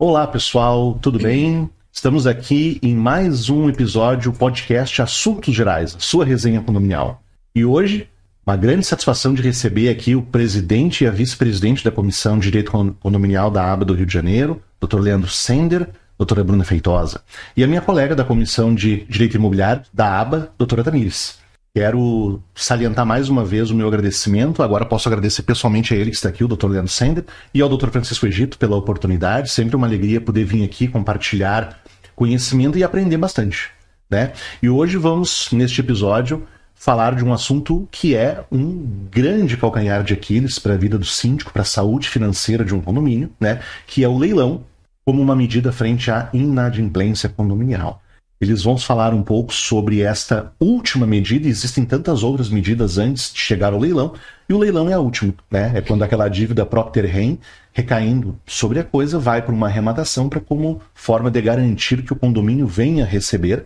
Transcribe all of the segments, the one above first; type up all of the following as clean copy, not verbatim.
Olá pessoal, tudo bem? Estamos aqui em mais um episódio podcast Assuntos Gerais, a sua resenha condominial. E hoje, uma grande satisfação de receber aqui o presidente e a vice-presidente da Comissão de Direito Condominial da ABA do Rio de Janeiro, Dr. Leandro Sender, doutora Bruna Feitosa, e a minha colega da Comissão de Direito Imobiliário da ABA, doutora Tamires. Quero salientar mais uma vez o meu agradecimento. Agora posso agradecer pessoalmente a ele que está aqui, o Dr. Leandro Sender, e ao Dr. Francisco Egito pela oportunidade. Sempre uma alegria poder vir aqui compartilhar conhecimento e aprender bastante, né? E hoje vamos, neste episódio, falar de um assunto que é um grande calcanhar de Aquiles para a vida do síndico, para a saúde financeira de um condomínio, né? Que é o leilão como uma medida frente à inadimplência condominial. Eles vão falar um pouco sobre esta última medida. Existem tantas outras medidas antes de chegar ao leilão, e o leilão é a última, né? É quando aquela dívida propter rem, recaindo sobre a coisa, vai para uma arrematação para como forma de garantir que o condomínio venha receber,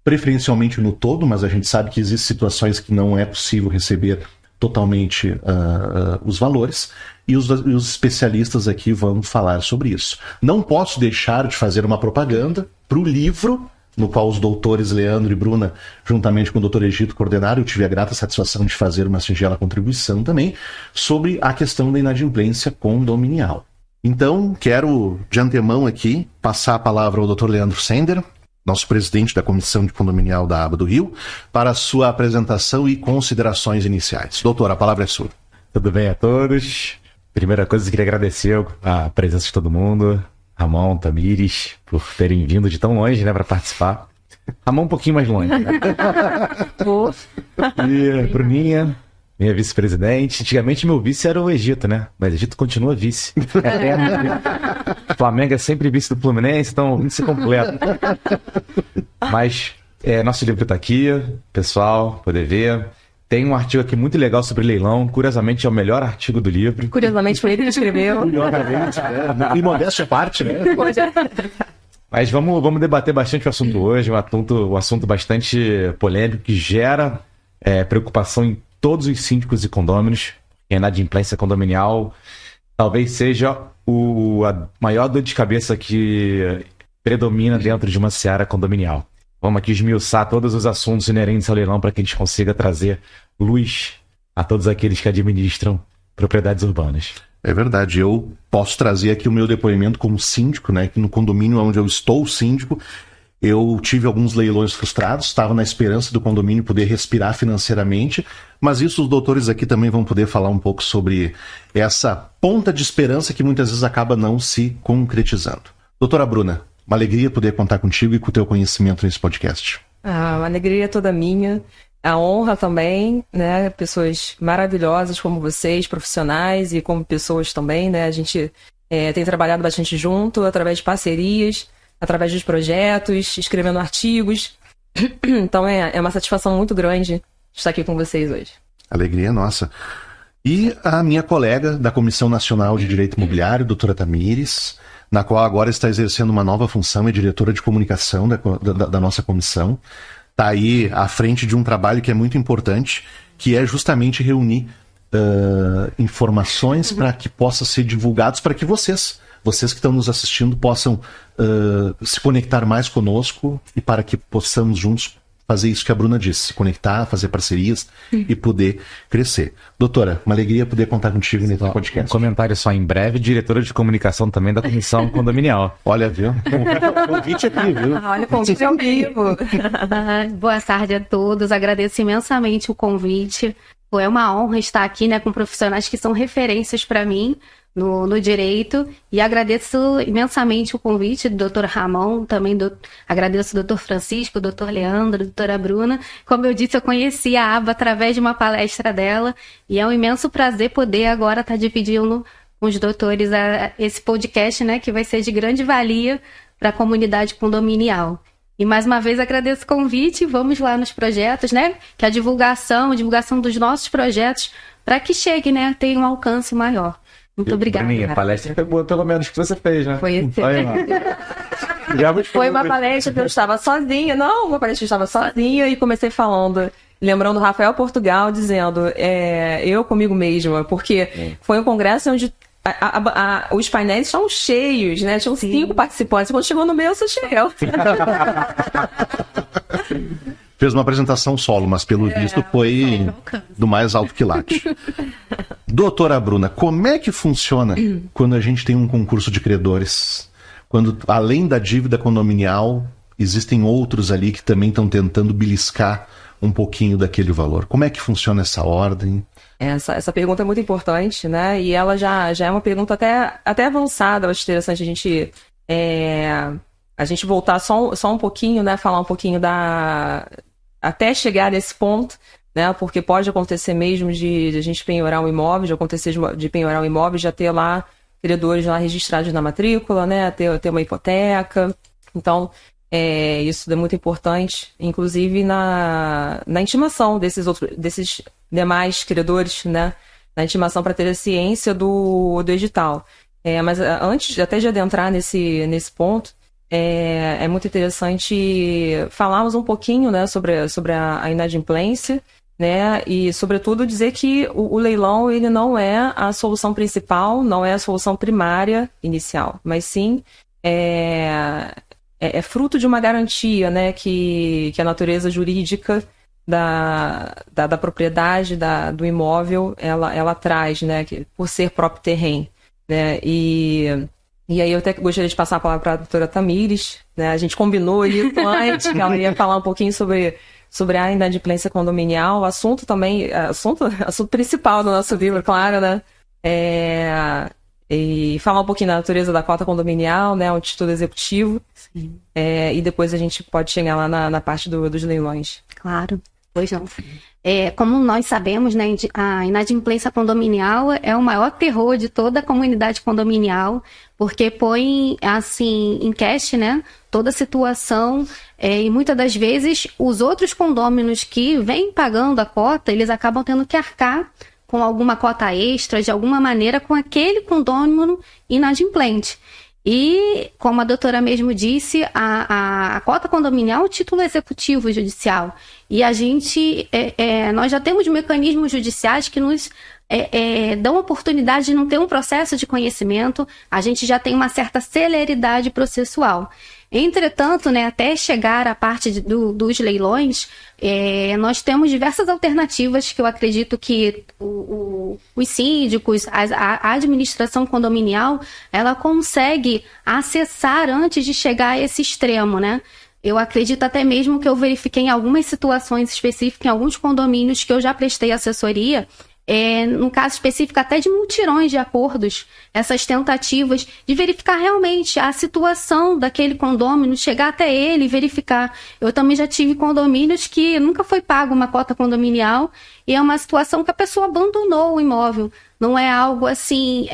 preferencialmente no todo, mas a gente sabe que existem situações que não é possível receber totalmente os valores, e os especialistas aqui vão falar sobre isso. Não posso deixar de fazer uma propaganda para o livro no qual os doutores Leandro e Bruna, juntamente com o doutor Egito, coordenaram. Eu tive a grata satisfação de fazer uma singela contribuição também sobre a questão da inadimplência condominial. Então, quero, de antemão aqui, passar a palavra ao doutor Leandro Sender, nosso presidente da Comissão de Condominial da ABA do Rio, para a sua apresentação e considerações iniciais. Doutor, a palavra é sua. Tudo bem a todos? Primeira coisa, eu queria agradecer a presença de todo mundo, Ramon, Tamires, por terem vindo de tão longe, né, para participar. Ramon um pouquinho mais longe, né? E Bruninha, minha vice-presidente. Antigamente meu vice era o Egito, né? Mas Egito continua vice. Flamengo é sempre vice do Fluminense, então o vice completo. Mas nosso livro está aqui, pessoal, poder ver. Tem um artigo aqui muito legal sobre leilão. Curiosamente, é o melhor artigo do livro. Curiosamente, foi ele que escreveu. Curiosamente, e modéstia à parte, né? Mas vamos debater bastante o assunto hoje. Um assunto bastante polêmico que gera preocupação em todos os síndicos e condôminos. A inadimplência condominial talvez seja a maior dor de cabeça que predomina dentro de uma seara condominial. Vamos aqui esmiuçar todos os assuntos inerentes ao leilão para que a gente consiga trazer luz a todos aqueles que administram propriedades urbanas. É verdade, eu posso trazer aqui o meu depoimento como síndico, né? Que no condomínio onde eu estou síndico, eu tive alguns leilões frustrados, estava na esperança do condomínio poder respirar financeiramente, mas isso os doutores aqui também vão poder falar um pouco sobre essa ponta de esperança que muitas vezes acaba não se concretizando. Doutora Bruna, uma alegria poder contar contigo e com o teu conhecimento nesse podcast. Uma alegria toda minha. A honra também, né? Pessoas maravilhosas como vocês, profissionais e como pessoas também, né? A gente tem trabalhado bastante junto, através de parcerias, através dos projetos, escrevendo artigos. Então é uma satisfação muito grande estar aqui com vocês hoje. Alegria nossa. E a minha colega da Comissão Nacional de Direito Imobiliário, doutora Tamires, na qual agora está exercendo uma nova função, é diretora de comunicação da nossa comissão. Está aí à frente de um trabalho que é muito importante, que é justamente reunir informações para que possa ser divulgados, para que vocês que estão nos assistindo possam se conectar mais conosco e para que possamos juntos fazer isso que a Bruna disse, se conectar, fazer parcerias e poder crescer. Doutora, uma alegria poder contar contigo nesse podcast. Um comentário só, em breve, diretora de comunicação também da Comissão Condominial. Olha, viu? Convite aqui, viu? Olha, convite ao vivo. Boa tarde a todos, agradeço imensamente o convite. É uma honra estar aqui, né, com profissionais que são referências para mim no direito, e agradeço imensamente o convite do doutor Ramon, também agradeço ao doutor Francisco, doutor Leandro, doutora Bruna. Como eu disse, eu conheci a ABA através de uma palestra dela, e é um imenso prazer poder agora estar dividindo com os doutores esse podcast, né, que vai ser de grande valia para a comunidade condominial. E mais uma vez agradeço o convite, vamos lá nos projetos, né, que a divulgação dos nossos projetos, para que chegue, né, tenha um alcance maior. Muito obrigada. A palestra foi boa, pelo menos, que você fez, né? Foi excelente. Foi uma palestra que eu estava sozinha. Não, uma palestra que eu estava sozinha e comecei falando, lembrando o Rafael Portugal, dizendo, eu comigo mesma, porque foi um congresso onde os painéis estavam cheios, né? Tinham 5 participantes. Quando chegou no meu, só cheguei eu. Fez uma apresentação solo, mas pelo visto foi do mais alto quilate. Doutora Bruna, como é que funciona quando a gente tem um concurso de credores? Quando, além da dívida condominial, existem outros ali que também estão tentando beliscar um pouquinho daquele valor. Como é que funciona essa ordem? Essa pergunta é muito importante, né? E ela já é uma pergunta até avançada. Eu acho interessante a gente voltar só um pouquinho, né? Falar um pouquinho até chegar nesse ponto, né? Porque pode acontecer mesmo de a gente penhorar um imóvel, de acontecer de penhorar um imóvel, já ter lá credores lá registrados na matrícula, né? Ter uma hipoteca. Então, isso é muito importante, inclusive na intimação desses demais credores, né? Na intimação para ter a ciência do edital. Mas antes até de adentrar nesse ponto, é muito interessante falarmos um pouquinho, né, sobre a inadimplência, né? E, sobretudo, dizer que o leilão ele não é a solução principal, não é a solução primária inicial, mas sim é fruto de uma garantia, né, que a natureza jurídica da propriedade do imóvel ela traz, né, por ser próprio terreno, né? E aí eu até gostaria de passar a palavra para a doutora Tamires, né? A gente combinou isso antes, que ela ia falar um pouquinho sobre a inadimplência condominial, assunto principal do nosso livro, claro, né? E falar um pouquinho da natureza da cota condominial, né? Um título executivo. Sim. E depois a gente pode chegar lá na parte dos leilões. Claro, pois não. Como nós sabemos, né, a inadimplência condominial é o maior terror de toda a comunidade condominial, porque põe, assim, em questão, né, toda a situação, e muitas das vezes os outros condôminos que vêm pagando a cota, eles acabam tendo que arcar com alguma cota extra, de alguma maneira, com aquele condômino inadimplente. E, como a doutora mesmo disse, a cota condominial é um título executivo judicial. E a gente, nós já temos mecanismos judiciais que nos dão a oportunidade de não ter um processo de conhecimento, a gente já tem uma certa celeridade processual. Entretanto, né, até chegar à parte dos leilões, nós temos diversas alternativas que eu acredito que os síndicos, a administração condominial, ela consegue acessar antes de chegar a esse extremo, né? Eu acredito até mesmo que eu verifiquei em algumas situações específicas, em alguns condomínios que eu já prestei assessoria, no caso específico até de mutirões de acordos, essas tentativas de verificar realmente a situação daquele condômino, chegar até ele e verificar. Eu também já tive condomínios que nunca foi pago uma cota condominial e é uma situação que a pessoa abandonou o imóvel. Não é algo assim...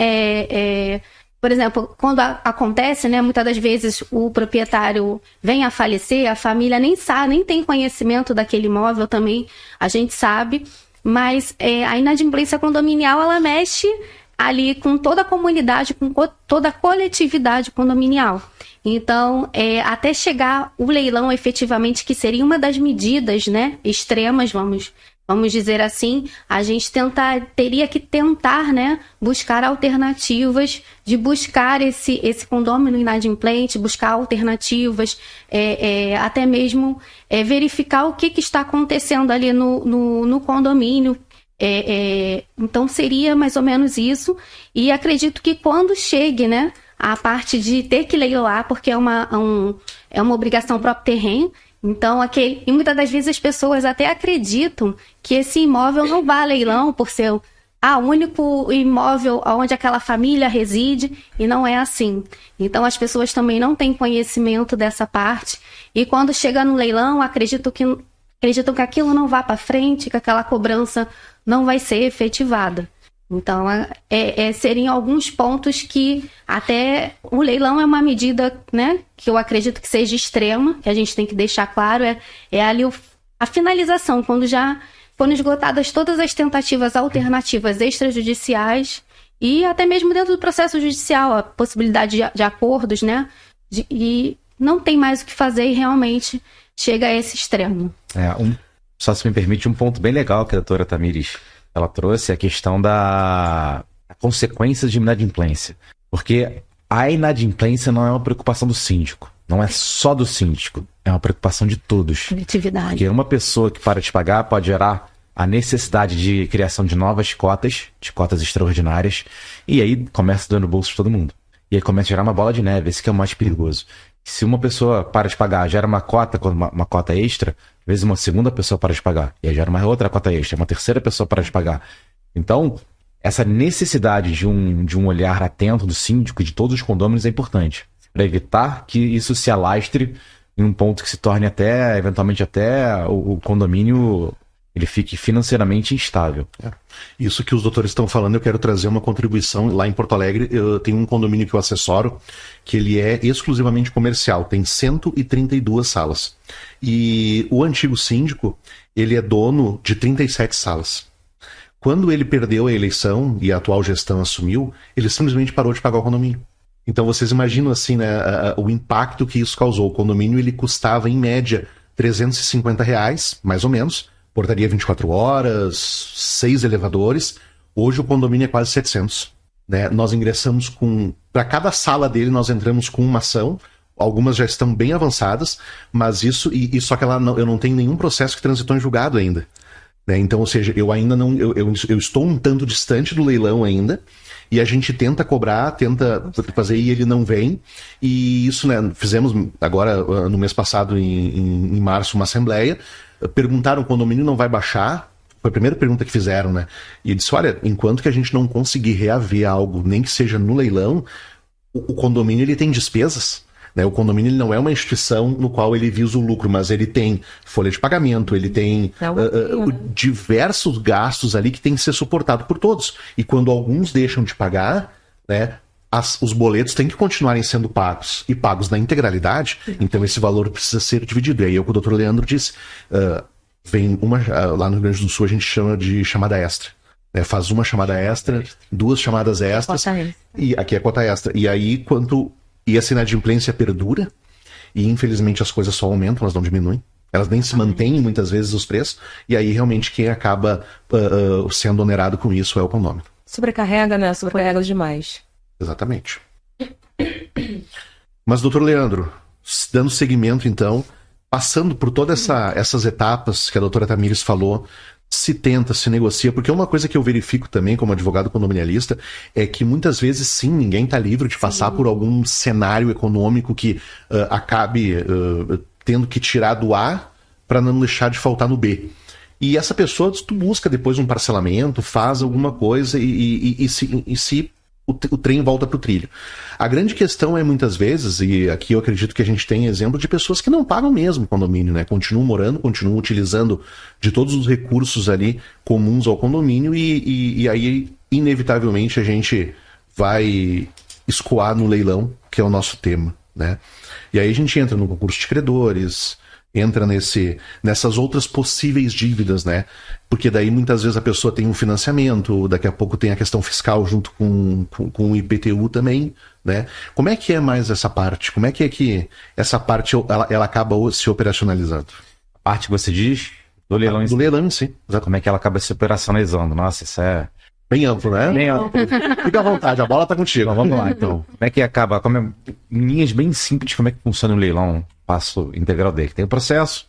Por exemplo, quando acontece, né, muitas das vezes o proprietário vem a falecer, a família nem sabe, nem tem conhecimento daquele imóvel também, a gente sabe... Mas a inadimplência condominial, ela mexe ali com toda a comunidade, com toda a coletividade condominial. Então, até chegar o leilão efetivamente, que seria uma das medidas, né, extremas, vamos dizer assim, a gente teria que tentar, né, buscar alternativas, de buscar esse condômino inadimplente, buscar alternativas, até mesmo verificar o que está acontecendo ali no condomínio. Então seria mais ou menos isso, e acredito que quando chegue, né, a parte de ter que leiloar, porque é uma obrigação próprio terreno. Então, e muitas das vezes as pessoas até acreditam que esse imóvel não vai a leilão por ser o único imóvel onde aquela família reside, e não é assim. Então, as pessoas também não têm conhecimento dessa parte, e quando chega no leilão, acreditam que aquilo não vai para frente, que aquela cobrança não vai ser efetivada. Então, seriam alguns pontos que até o leilão é uma medida, né, que eu acredito que seja extrema, que a gente tem que deixar claro, ali a finalização, quando já foram esgotadas todas as tentativas alternativas extrajudiciais e até mesmo dentro do processo judicial, a possibilidade de acordos, né, e não tem mais o que fazer e realmente chega a esse extremo. Só se me permite um ponto bem legal que a doutora Tamires ela trouxe, a questão da consequências de inadimplência. Porque a inadimplência não é uma preocupação do síndico. Não é só do síndico. É uma preocupação de todos. Coletividade. Porque uma pessoa que para de pagar pode gerar a necessidade de criação de novas cotas, de cotas extraordinárias, e aí começa dando bolso de todo mundo. E aí começa a gerar uma bola de neve, esse que é o mais perigoso. Se uma pessoa para de pagar, gera uma cota extra, às vezes uma segunda pessoa para de pagar, e aí gera uma outra cota extra, uma terceira pessoa para de pagar. Então, essa necessidade de um olhar atento do síndico e de todos os condôminos é importante, para evitar que isso se alastre em um ponto que se torne até, eventualmente até, o condomínio ele fique financeiramente instável. Isso que os doutores estão falando, eu quero trazer uma contribuição. Lá em Porto Alegre, eu tenho um condomínio que eu assessoro, que ele é exclusivamente comercial, tem 132 salas. E o antigo síndico, ele é dono de 37 salas. Quando ele perdeu a eleição e a atual gestão assumiu, ele simplesmente parou de pagar o condomínio. Então vocês imaginam assim, né, o impacto que isso causou. O condomínio ele custava, em média, R$350, mais ou menos. Portaria 24 horas, 6 elevadores. Hoje o condomínio é quase 700. Né? Nós ingressamos para cada sala dele, nós entramos com uma ação. Algumas já estão bem avançadas, mas isso... só que eu não tenho nenhum processo que transitou em julgado ainda. Né? Então, ou seja, eu ainda não... Eu estou um tanto distante do leilão ainda. E a gente tenta cobrar, tenta fazer e ele não vem. E isso, né, fizemos agora, no mês passado, em março, uma assembleia. Perguntaram, o condomínio não vai baixar? Foi a primeira pergunta que fizeram, né? E eu disse, olha, enquanto que a gente não conseguir reaver algo, nem que seja no leilão, o condomínio ele tem despesas. Né? O condomínio ele não é uma instituição no qual ele visa o lucro, mas ele tem folha de pagamento, ele tem diversos gastos ali que tem que ser suportado por todos. E quando alguns deixam de pagar, né, os boletos têm que continuarem sendo pagos, e pagos na integralidade, então esse valor precisa ser dividido. E aí o que o doutor Leandro disse, vem lá no Rio Grande do Sul a gente chama de chamada extra. Né? Faz uma chamada extra, 2 chamadas extras, e aqui é cota extra. E aí, e essa inadimplência perdura, e infelizmente as coisas só aumentam, elas não diminuem. Elas nem se mantêm muitas vezes os preços, e aí realmente quem acaba sendo onerado com isso é o condomínio. Sobrecarrega, né? Sobrecarrega demais. Exatamente. Mas, doutor Leandro, dando seguimento, então, passando por todas essas etapas que a doutora Tamires falou, se tenta, se negocia, porque uma coisa que eu verifico também como advogado condominialista é que muitas vezes, sim, ninguém está livre de passar por algum cenário econômico que acabe tendo que tirar do A para não deixar de faltar no B. E essa pessoa, tu busca depois um parcelamento, faz alguma coisa e se o trem volta para o trilho. A grande questão é muitas vezes, e aqui eu acredito que a gente tem exemplo de pessoas que não pagam mesmo o condomínio, né? Continuam morando, continuam utilizando de todos os recursos ali comuns ao condomínio e aí, inevitavelmente, a gente vai escoar no leilão, que é o nosso tema, né? E aí a gente entra no concurso de credores, entra nessas outras possíveis dívidas, né? Porque daí muitas vezes a pessoa tem um financiamento, daqui a pouco tem a questão fiscal junto com o IPTU também, né? Como é que é mais essa parte? Como é que essa parte ela acaba se operacionalizando? A parte que você diz do leilão em si. Do leilão em si. Exato. Como é que ela acaba se operacionalizando? Nossa, isso é... Bem amplo, né? Bem amplo. Fica à vontade, a bola tá contigo. Então, vamos lá, então. Como é que acaba? Em linhas bem simples, como é que funciona o leilão? Passo integral dele. Tem o processo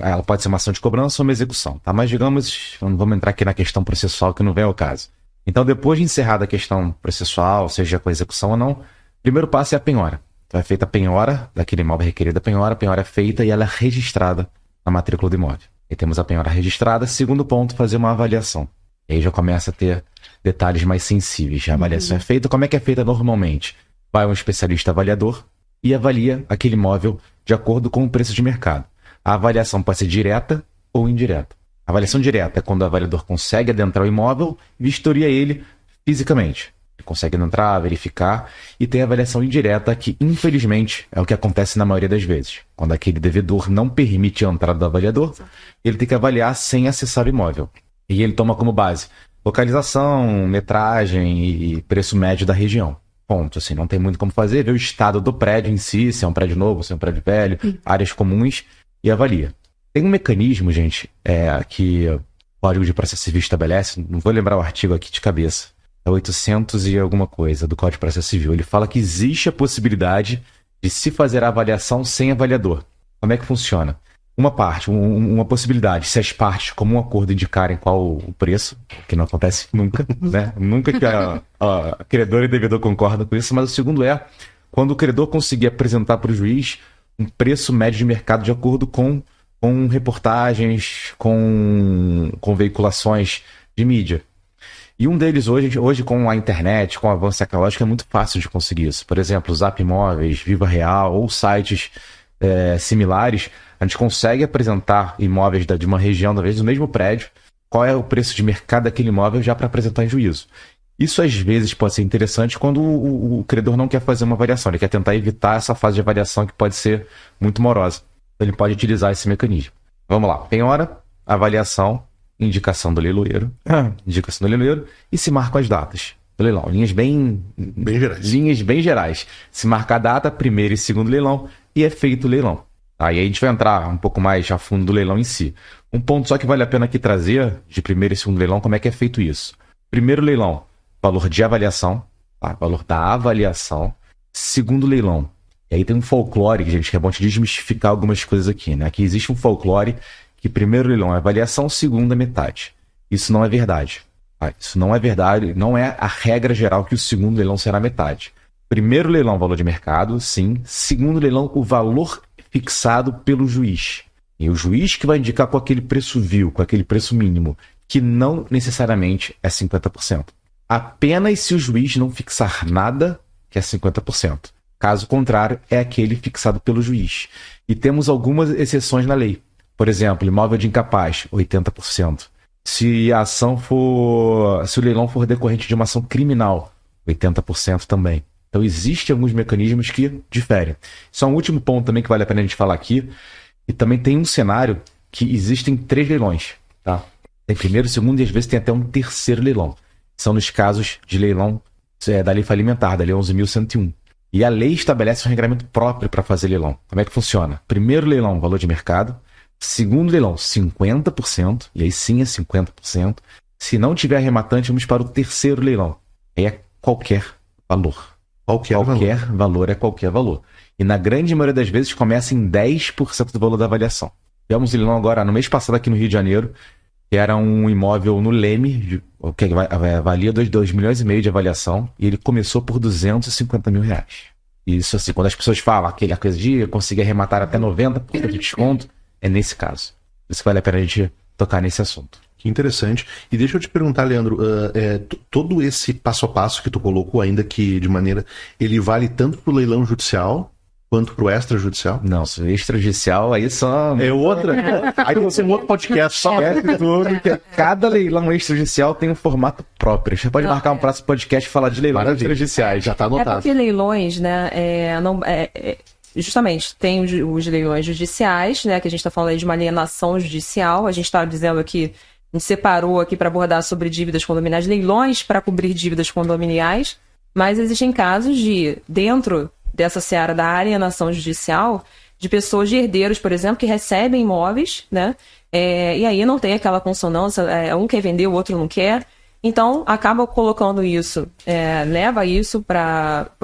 ela pode ser uma ação de cobrança ou uma execução, tá? Mas digamos, não vamos entrar aqui na questão processual, que não vem ao caso. Então, depois de encerrada a questão processual, seja com a execução ou não, o primeiro passo é a penhora. Então é feita a penhora daquele imóvel requerido, a penhora é feita e ela é registrada na matrícula do imóvel. E temos a penhora registrada. Segundo ponto, fazer uma avaliação. E aí já começa a ter detalhes mais sensíveis. A avaliação é feita. Como é que é feita normalmente? Vai um especialista avaliador e avalia aquele imóvel de acordo com o preço de mercado. A avaliação pode ser direta ou indireta. A avaliação direta é quando o avaliador consegue adentrar o imóvel e vistoria ele fisicamente. Ele consegue entrar, verificar, e tem a avaliação indireta que, infelizmente, é o que acontece na maioria das vezes. Quando aquele devedor não permite a entrada do avaliador, ele tem que avaliar sem acessar o imóvel. E ele toma como base localização, metragem e preço médio da região. Ponto, assim, não tem muito como fazer, vê o estado do prédio em si, se é um prédio novo, se é um prédio velho, áreas comuns, e avalia. Tem um mecanismo, gente, que Código de Processo Civil estabelece, não vou lembrar o artigo aqui de cabeça, é 800 e alguma coisa do Código de Processo Civil. Ele fala que existe a possibilidade de se fazer a avaliação sem avaliador. Como é que funciona? Uma parte, uma possibilidade, se as partes, como um acordo, indicarem qual o preço, que não acontece nunca, né? Nunca que a credor e devedor concordam com isso, mas o segundo é quando o credor conseguir apresentar para o juiz um preço médio de mercado de acordo com reportagens, com veiculações de mídia. E um deles hoje com a internet, com o avanço tecnológico, é muito fácil de conseguir isso. Por exemplo, Zap Imóveis, Viva Real ou sites similares, a gente consegue apresentar imóveis de uma região, talvez do mesmo prédio, qual é o preço de mercado daquele imóvel já para apresentar em juízo. Isso às vezes pode ser interessante quando o credor não quer fazer uma avaliação, ele quer tentar evitar essa fase de avaliação que pode ser muito morosa. Então ele pode utilizar esse mecanismo. Vamos lá, penhora, avaliação, indicação do leiloeiro, e se marcam as datas do leilão. Linhas bem gerais. Se marca a data, primeiro e segundo leilão, e é feito o leilão. Aí a gente vai entrar um pouco mais a fundo do leilão em si. Um ponto só que vale a pena aqui trazer, de primeiro e segundo leilão, como é que é feito isso. Primeiro leilão, valor de avaliação, tá? Valor da avaliação. Segundo leilão, e aí tem um folclore, gente, que é bom te desmistificar algumas coisas aqui, né? Aqui existe um folclore que primeiro leilão é avaliação, segundo é metade. Isso não é verdade. Tá? Isso não é verdade, não é a regra geral que o segundo leilão será metade. Primeiro leilão, valor de mercado, sim. Segundo leilão, o valor fixado pelo juiz. E o juiz que vai indicar com aquele preço vil, com aquele preço mínimo, que não necessariamente é 50%. Apenas se o juiz não fixar nada, que é 50%. Caso contrário, é aquele fixado pelo juiz. E temos algumas exceções na lei. Por exemplo, imóvel de incapaz, 80%. Se o leilão for decorrente de uma ação criminal, 80% também. Então, existem alguns mecanismos que diferem. Só um último ponto também que vale a pena a gente falar aqui. E também tem um cenário que existem 3 leilões. Tá? Tem primeiro, segundo e às vezes tem até um terceiro leilão. São nos casos de leilão da lei falimentar, da lei 11.101. E a lei estabelece um regramento próprio para fazer leilão. Como é que funciona? Primeiro leilão, valor de mercado. Segundo leilão, 50%. E aí sim é 50%. Se não tiver arrematante, vamos para o terceiro leilão. Aí é qualquer valor. Qualquer valor é qualquer valor. E na grande maioria das vezes começa em 10% do valor da avaliação. Tivemos leilão agora, no mês passado aqui no Rio de Janeiro, que era um imóvel no Leme, que valia 2,5 milhões de avaliação, e ele começou por 250 mil reais. Isso assim, quando as pessoas falam aquela coisa de conseguir arrematar até 90% de desconto, é nesse caso. Por isso que vale a pena a gente tocar nesse assunto. Que interessante. E deixa eu te perguntar, Leandro, todo esse passo a passo que tu colocou, ainda que de maneira... ele vale tanto para o leilão judicial quanto para o extrajudicial? Não, se extrajudicial aí só... É outra? Aí tem que ser um outro podcast só. Tudo, que cada leilão extrajudicial tem um formato próprio. Você pode marcar um próximo podcast e falar de leilões extrajudiciais. Já está anotado. É porque leilões, né, justamente, tem os leilões judiciais, né, que a gente está falando aí de uma alienação judicial. A gente está dizendo aqui, a gente separou aqui para abordar sobre dívidas condominiais, leilões para cobrir dívidas condominiais, mas existem casos dentro dessa seara da alienação judicial, de pessoas, de herdeiros, por exemplo, que recebem imóveis, né? E aí não tem aquela consonância, um quer vender, o outro não quer. Então, acaba colocando isso, leva isso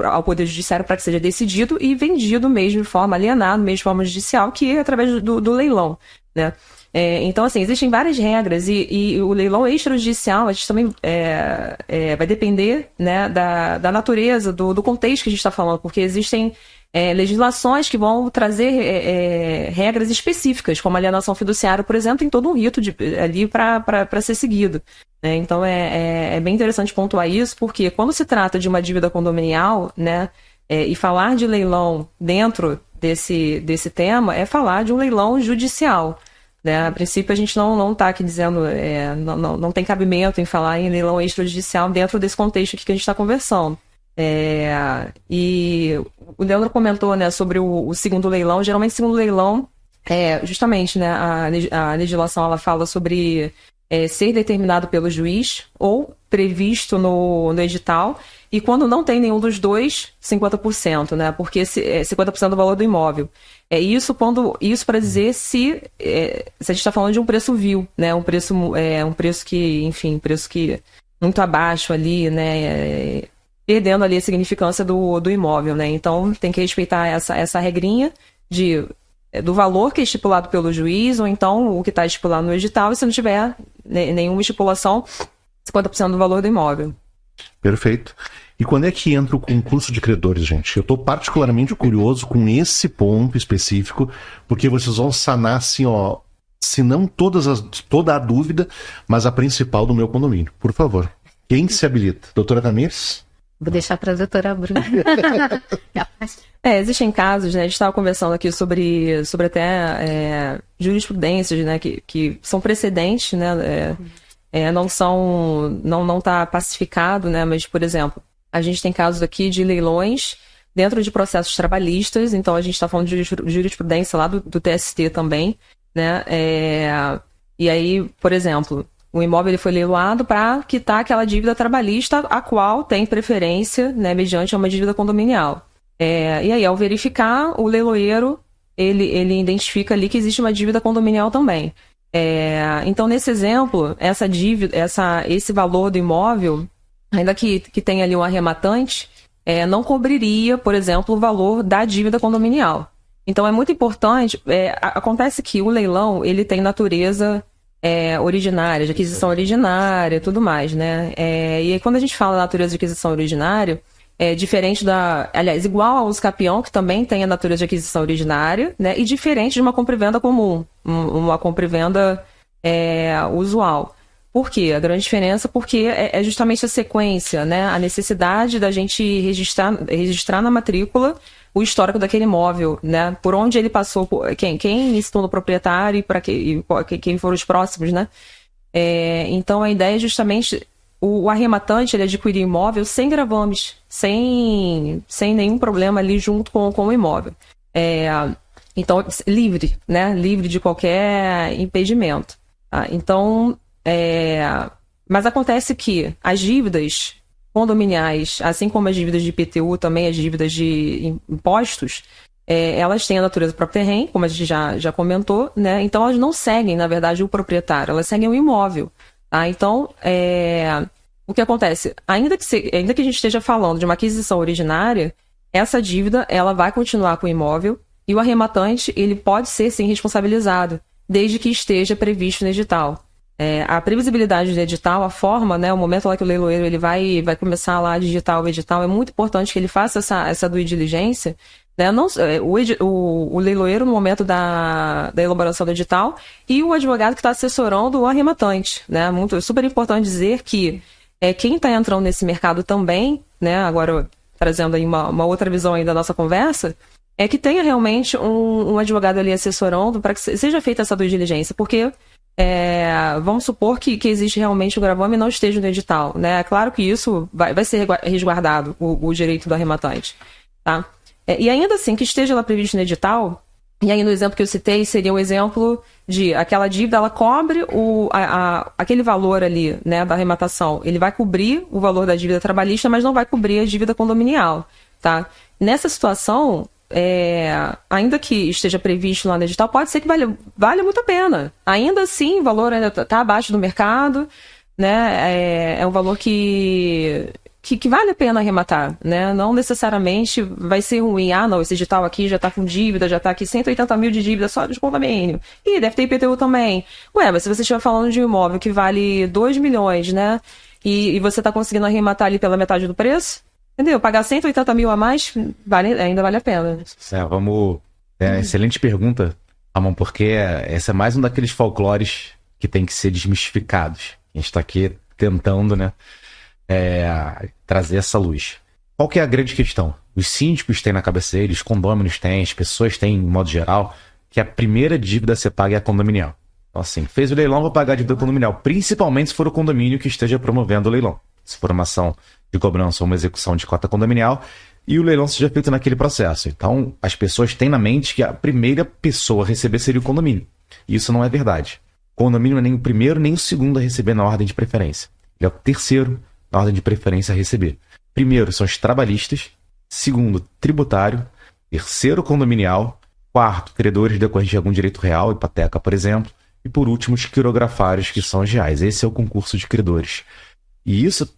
ao Poder Judiciário para que seja decidido e vendido mesmo de forma alienada, mesmo de forma judicial, que é através do leilão, né? Então, assim, existem várias regras e o leilão extrajudicial, a gente também vai depender, né, da natureza, do contexto que a gente está falando, porque existem legislações que vão trazer regras específicas, como a alienação fiduciária, por exemplo, tem todo um rito ali para ser seguido. Né? Então, é bem interessante pontuar isso, porque quando se trata de uma dívida condominial, né, e falar de leilão dentro desse tema é falar de um leilão judicial. Né? A princípio, a gente não está aqui dizendo, não tem cabimento em falar em leilão extrajudicial dentro desse contexto aqui que a gente está conversando. E o Leandro comentou, né, sobre o segundo leilão. Geralmente, segundo leilão, justamente, né, a legislação ela fala sobre ser determinado pelo juiz ou previsto no edital, e quando não tem nenhum dos dois, 50%, né? Porque 50% do valor do imóvel. Isso para dizer se a gente está falando de um preço vil, né? Um preço que, enfim, preço que muito abaixo ali, né? Perdendo ali a significância do imóvel, né? Então tem que respeitar essa regrinha do valor que é estipulado pelo juiz, ou então o que está estipulado no edital, e se não tiver nenhuma estipulação, 50% do valor do imóvel. Perfeito. E quando é que entra o concurso de credores, gente? Eu estou particularmente curioso com esse ponto específico, porque vocês vão sanar, assim, ó, se não toda a dúvida, mas a principal do meu condomínio. Por favor, quem se habilita? Doutora Tamires? Vou deixar para a doutora Bruna. Existem casos, né? A gente estava conversando aqui sobre até jurisprudências, né? Que são precedentes, né? Não está pacificado, né? Mas, por exemplo, a gente tem casos aqui de leilões dentro de processos trabalhistas, então a gente está falando de jurisprudência lá do TST também, né? E aí, por exemplo, o imóvel ele foi leiloado para quitar aquela dívida trabalhista, a qual tem preferência, né, mediante uma dívida condominial. E aí, ao verificar, o leiloeiro ele identifica ali que existe uma dívida condominial também. Então, nesse exemplo, essa dívida, esse valor do imóvel, ainda que tenha ali um arrematante, não cobriria, por exemplo, o valor da dívida condominial. Então, é muito importante. Acontece que o leilão ele tem natureza originária, de aquisição originária e tudo mais, né? E aí, quando a gente fala natureza de aquisição originária, diferente aliás, igual ao usucapião, que também tem a natureza de aquisição originária, né? E diferente de uma compra e venda comum, uma compra e venda usual. Por quê? A grande diferença porque é justamente a sequência, né? A necessidade da gente registrar na matrícula o histórico daquele imóvel, né? Por onde ele passou, quem se tornou proprietário e quem foram os próximos, né? Então a ideia é justamente o arrematante ele adquirir imóvel sem gravames, sem nenhum problema ali junto com o imóvel. Então, livre, né? Livre de qualquer impedimento. Tá? Então, mas acontece que as dívidas condominiais, assim como as dívidas de IPTU, também as dívidas de impostos, elas têm a natureza do próprio terreno, como a gente já comentou, né? Então elas não seguem, na verdade, o proprietário, elas seguem o imóvel. Tá? Então, o que acontece? Ainda que a gente esteja falando de uma aquisição originária, essa dívida ela vai continuar com o imóvel e o arrematante ele pode ser, sim, responsabilizado, desde que esteja previsto no edital. A previsibilidade do edital, a forma, né, o momento lá que o leiloeiro ele vai começar lá a digitar o edital, é muito importante que ele faça essa due diligência, né, o leiloeiro no momento da elaboração do edital e o advogado que está assessorando o arrematante. Né, super importante dizer que quem está entrando nesse mercado também, né, agora trazendo aí uma outra visão aí da nossa conversa, que tenha realmente um advogado ali assessorando para que seja feita essa due diligência, porque vamos supor que existe realmente o gravame e não esteja no edital, né? É claro que isso vai ser resguardado, o direito do arrematante, tá? E ainda assim, que esteja lá previsto no edital, e aí no exemplo que eu citei, seria um exemplo de aquela dívida, ela cobre aquele valor ali, né, da arrematação, ele vai cobrir o valor da dívida trabalhista, mas não vai cobrir a dívida condominial, tá? Nessa situação, ainda que esteja previsto lá no edital, pode ser que valha muito a pena. Ainda assim, o valor ainda está abaixo do mercado, né? É um valor que vale a pena arrematar, né? Não necessariamente vai ser ruim. Não, esse edital aqui já está com dívida, já está aqui 180 mil de dívida só de condomínio. E deve ter IPTU também. Mas se você estiver falando de um imóvel que vale 2 milhões, né? E você está conseguindo arrematar ali pela metade do preço, entendeu? Pagar 180 mil a mais ainda vale a pena. Excelente pergunta, Ramon, porque esse é mais um daqueles folclores que tem que ser desmistificados. A gente está aqui tentando, né, trazer essa luz. Qual que é a grande questão? Os síndicos têm na cabeça deles, os condôminos têm, as pessoas têm, em modo geral, que a primeira dívida a ser paga é a condominial. Então, assim, fez o leilão, vou pagar a dívida condominial, principalmente se for o condomínio que esteja promovendo o leilão. Se for uma ação de cobrança ou uma execução de cota condominial, e o leilão seja feito naquele processo. Então, as pessoas têm na mente que a primeira pessoa a receber seria o condomínio. E isso não é verdade. condomínio não é nem o primeiro nem o segundo a receber na ordem de preferência. Ele é o terceiro na ordem de preferência a receber. Primeiro são os trabalhistas, segundo, tributário, terceiro, condominial, quarto, credores decorrentes de algum direito real, hipoteca, por exemplo, e por último, os quirografários, que são os reais. Esse é o concurso de credores. E isso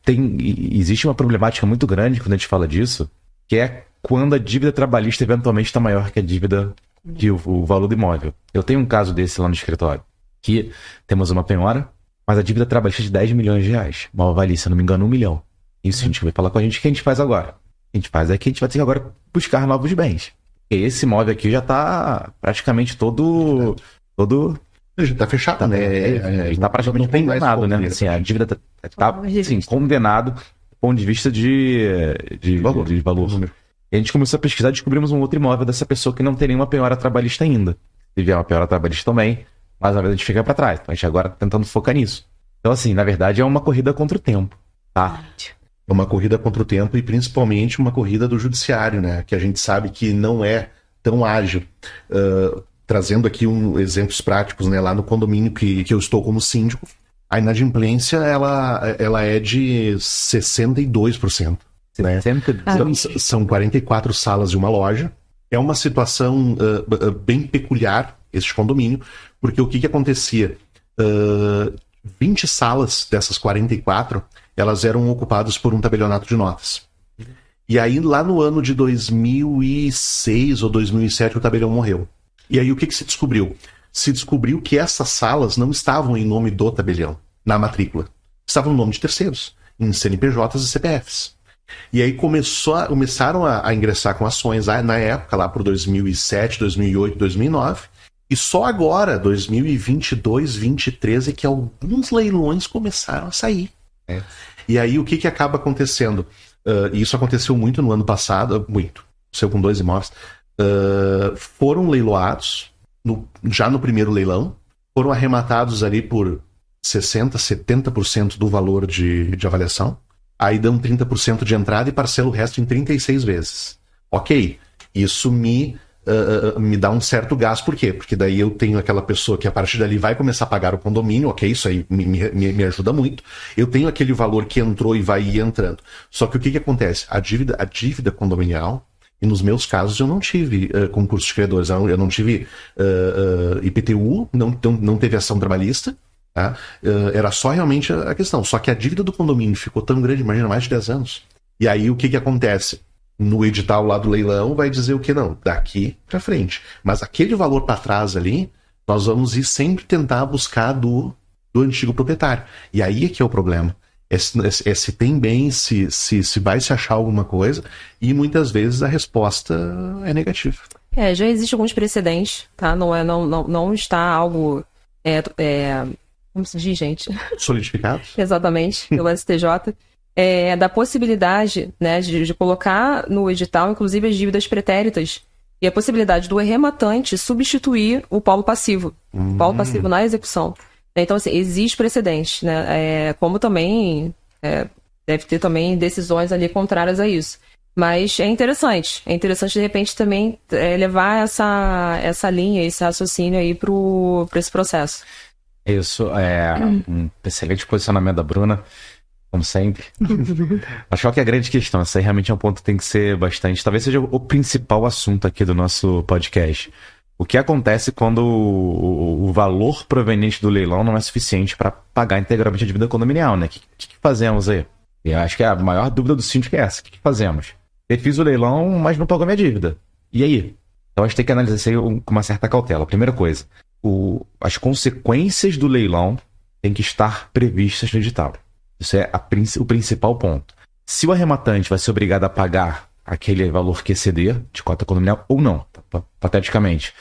existe uma problemática muito grande quando a gente fala disso, que é quando a dívida trabalhista eventualmente está maior que a dívida, que o valor do imóvel. Eu tenho um caso desse lá no escritório, que temos uma penhora, mas a dívida trabalhista é de 10 milhões de reais. Mal avalia, se eu não me engano, 1 milhão. Isso a gente vai falar com a gente, o que a gente faz agora? O que a gente faz é que a gente vai ter que agora buscar novos bens. E esse imóvel aqui já está praticamente todo... Já está fechado, né? Está praticamente condenado, né? Assim, a dívida está assim, condenado do ponto de vista de valor. E a gente começou a pesquisar e descobrimos um outro imóvel dessa pessoa que não tem nenhuma penhora trabalhista ainda. Se vier uma penhora trabalhista também, mais uma vez a gente fica para trás. Então a gente agora está tentando focar nisso. Então, assim, na verdade é uma corrida contra o tempo, tá? É uma corrida contra o tempo e principalmente uma corrida do judiciário, né? Que a gente sabe que não é tão ágil. Trazendo aqui exemplos práticos, né? Lá no condomínio que eu estou como síndico, a inadimplência ela é de 62%. Né? São 44 salas de uma loja. É uma situação bem peculiar, este condomínio, porque o que acontecia? 20 salas dessas 44, elas eram ocupadas por um tabelionato de notas. E aí, lá no ano de 2006 ou 2007, o tabelião morreu. E aí, o que se descobriu? Se descobriu que essas salas não estavam em nome do tabelião, na matrícula. Estavam no nome de terceiros, em CNPJs e CPFs. E aí começaram a ingressar com ações, na época, lá por 2007, 2008, 2009. E só agora, 2022, 2023, é que alguns leilões começaram a sair. E aí, o que acaba acontecendo? E isso aconteceu muito no ano passado, aconteceu com 2 imóveis. Foram leiloados já no primeiro leilão, foram arrematados ali por 60%, 70% do valor de avaliação, aí dão 30% de entrada e parcela o resto em 36 vezes. Ok, isso me dá um certo gás, por quê? Porque daí eu tenho aquela pessoa que a partir dali vai começar a pagar o condomínio, ok, isso aí me ajuda muito. Eu tenho aquele valor que entrou e vai ir entrando. Só que o que acontece? A dívida condominial, e nos meus casos eu não tive concurso de credores, eu não tive IPTU, não teve ação trabalhista, tá? Era só realmente a questão. Só que a dívida do condomínio ficou tão grande, imagina, mais de 10 anos. E aí o que acontece? No edital lá do leilão vai dizer o que não, daqui pra frente. Mas aquele valor para trás ali, nós vamos ir sempre tentar buscar do antigo proprietário. E aí é que é o problema. Se tem bem, se vai se achar alguma coisa, e muitas vezes a resposta é negativa. Já existe alguns precedentes, tá? Não está algo... como se diz, gente? Solidificado? Exatamente, pelo STJ. Da possibilidade, né, de colocar no edital, inclusive, as dívidas pretéritas e a possibilidade do arrematante substituir o polo passivo. O polo passivo na execução. Então, assim, existe precedente, né? Como também deve ter também decisões ali contrárias a isso. Mas é interessante, de repente, também levar essa linha, esse raciocínio aí para esse processo. Isso é um excelente posicionamento da Bruna, como sempre. Acho que é a grande questão, essa aí realmente é um ponto que tem que ser bastante, talvez seja o principal assunto aqui do nosso podcast. O que acontece quando o valor proveniente do leilão não é suficiente para pagar integralmente a dívida condominial, né? O que fazemos aí? Eu acho que a maior dúvida do síndico é essa. O que fazemos? Eu fiz o leilão, mas não pagou minha dívida. E aí? Então a gente tem que analisar isso aí com uma certa cautela. Primeira coisa, as consequências do leilão têm que estar previstas no edital. Isso é o principal ponto. Se o arrematante vai ser obrigado a pagar aquele valor que exceder de cota condominial ou não, pateticamente.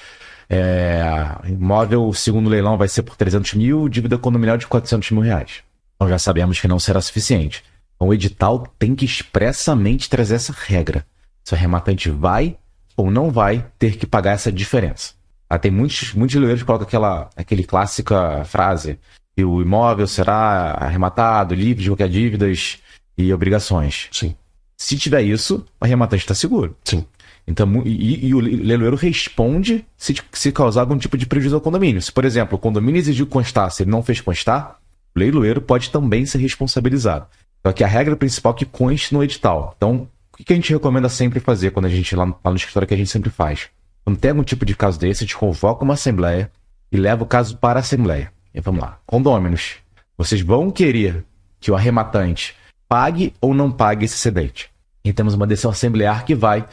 Imóvel, segundo leilão, vai ser por 300 mil, dívida condominial de 400 mil reais. Então já sabemos que não será suficiente. Então o edital tem que expressamente trazer essa regra. Se o arrematante vai ou não vai ter que pagar essa diferença. Tem muitos leiloeiros que colocam aquele clássica frase: que o imóvel será arrematado, livre de qualquer dívidas e obrigações. Sim. Se tiver isso, o arrematante está seguro. Sim. Então, e o leiloeiro responde se causar algum tipo de prejuízo ao condomínio. Se, por exemplo, o condomínio exigiu constar, se ele não fez constar, o leiloeiro pode também ser responsabilizado. Então, aqui a regra principal é que conste no edital. Então, o que a gente recomenda sempre fazer quando a gente, lá no escritório, que a gente sempre faz? Quando tem algum tipo de caso desse, a gente convoca uma assembleia e leva o caso para a assembleia. E vamos lá. Condôminos, vocês vão querer que o arrematante pague ou não pague esse excedente? E temos uma decisão assemblear que vai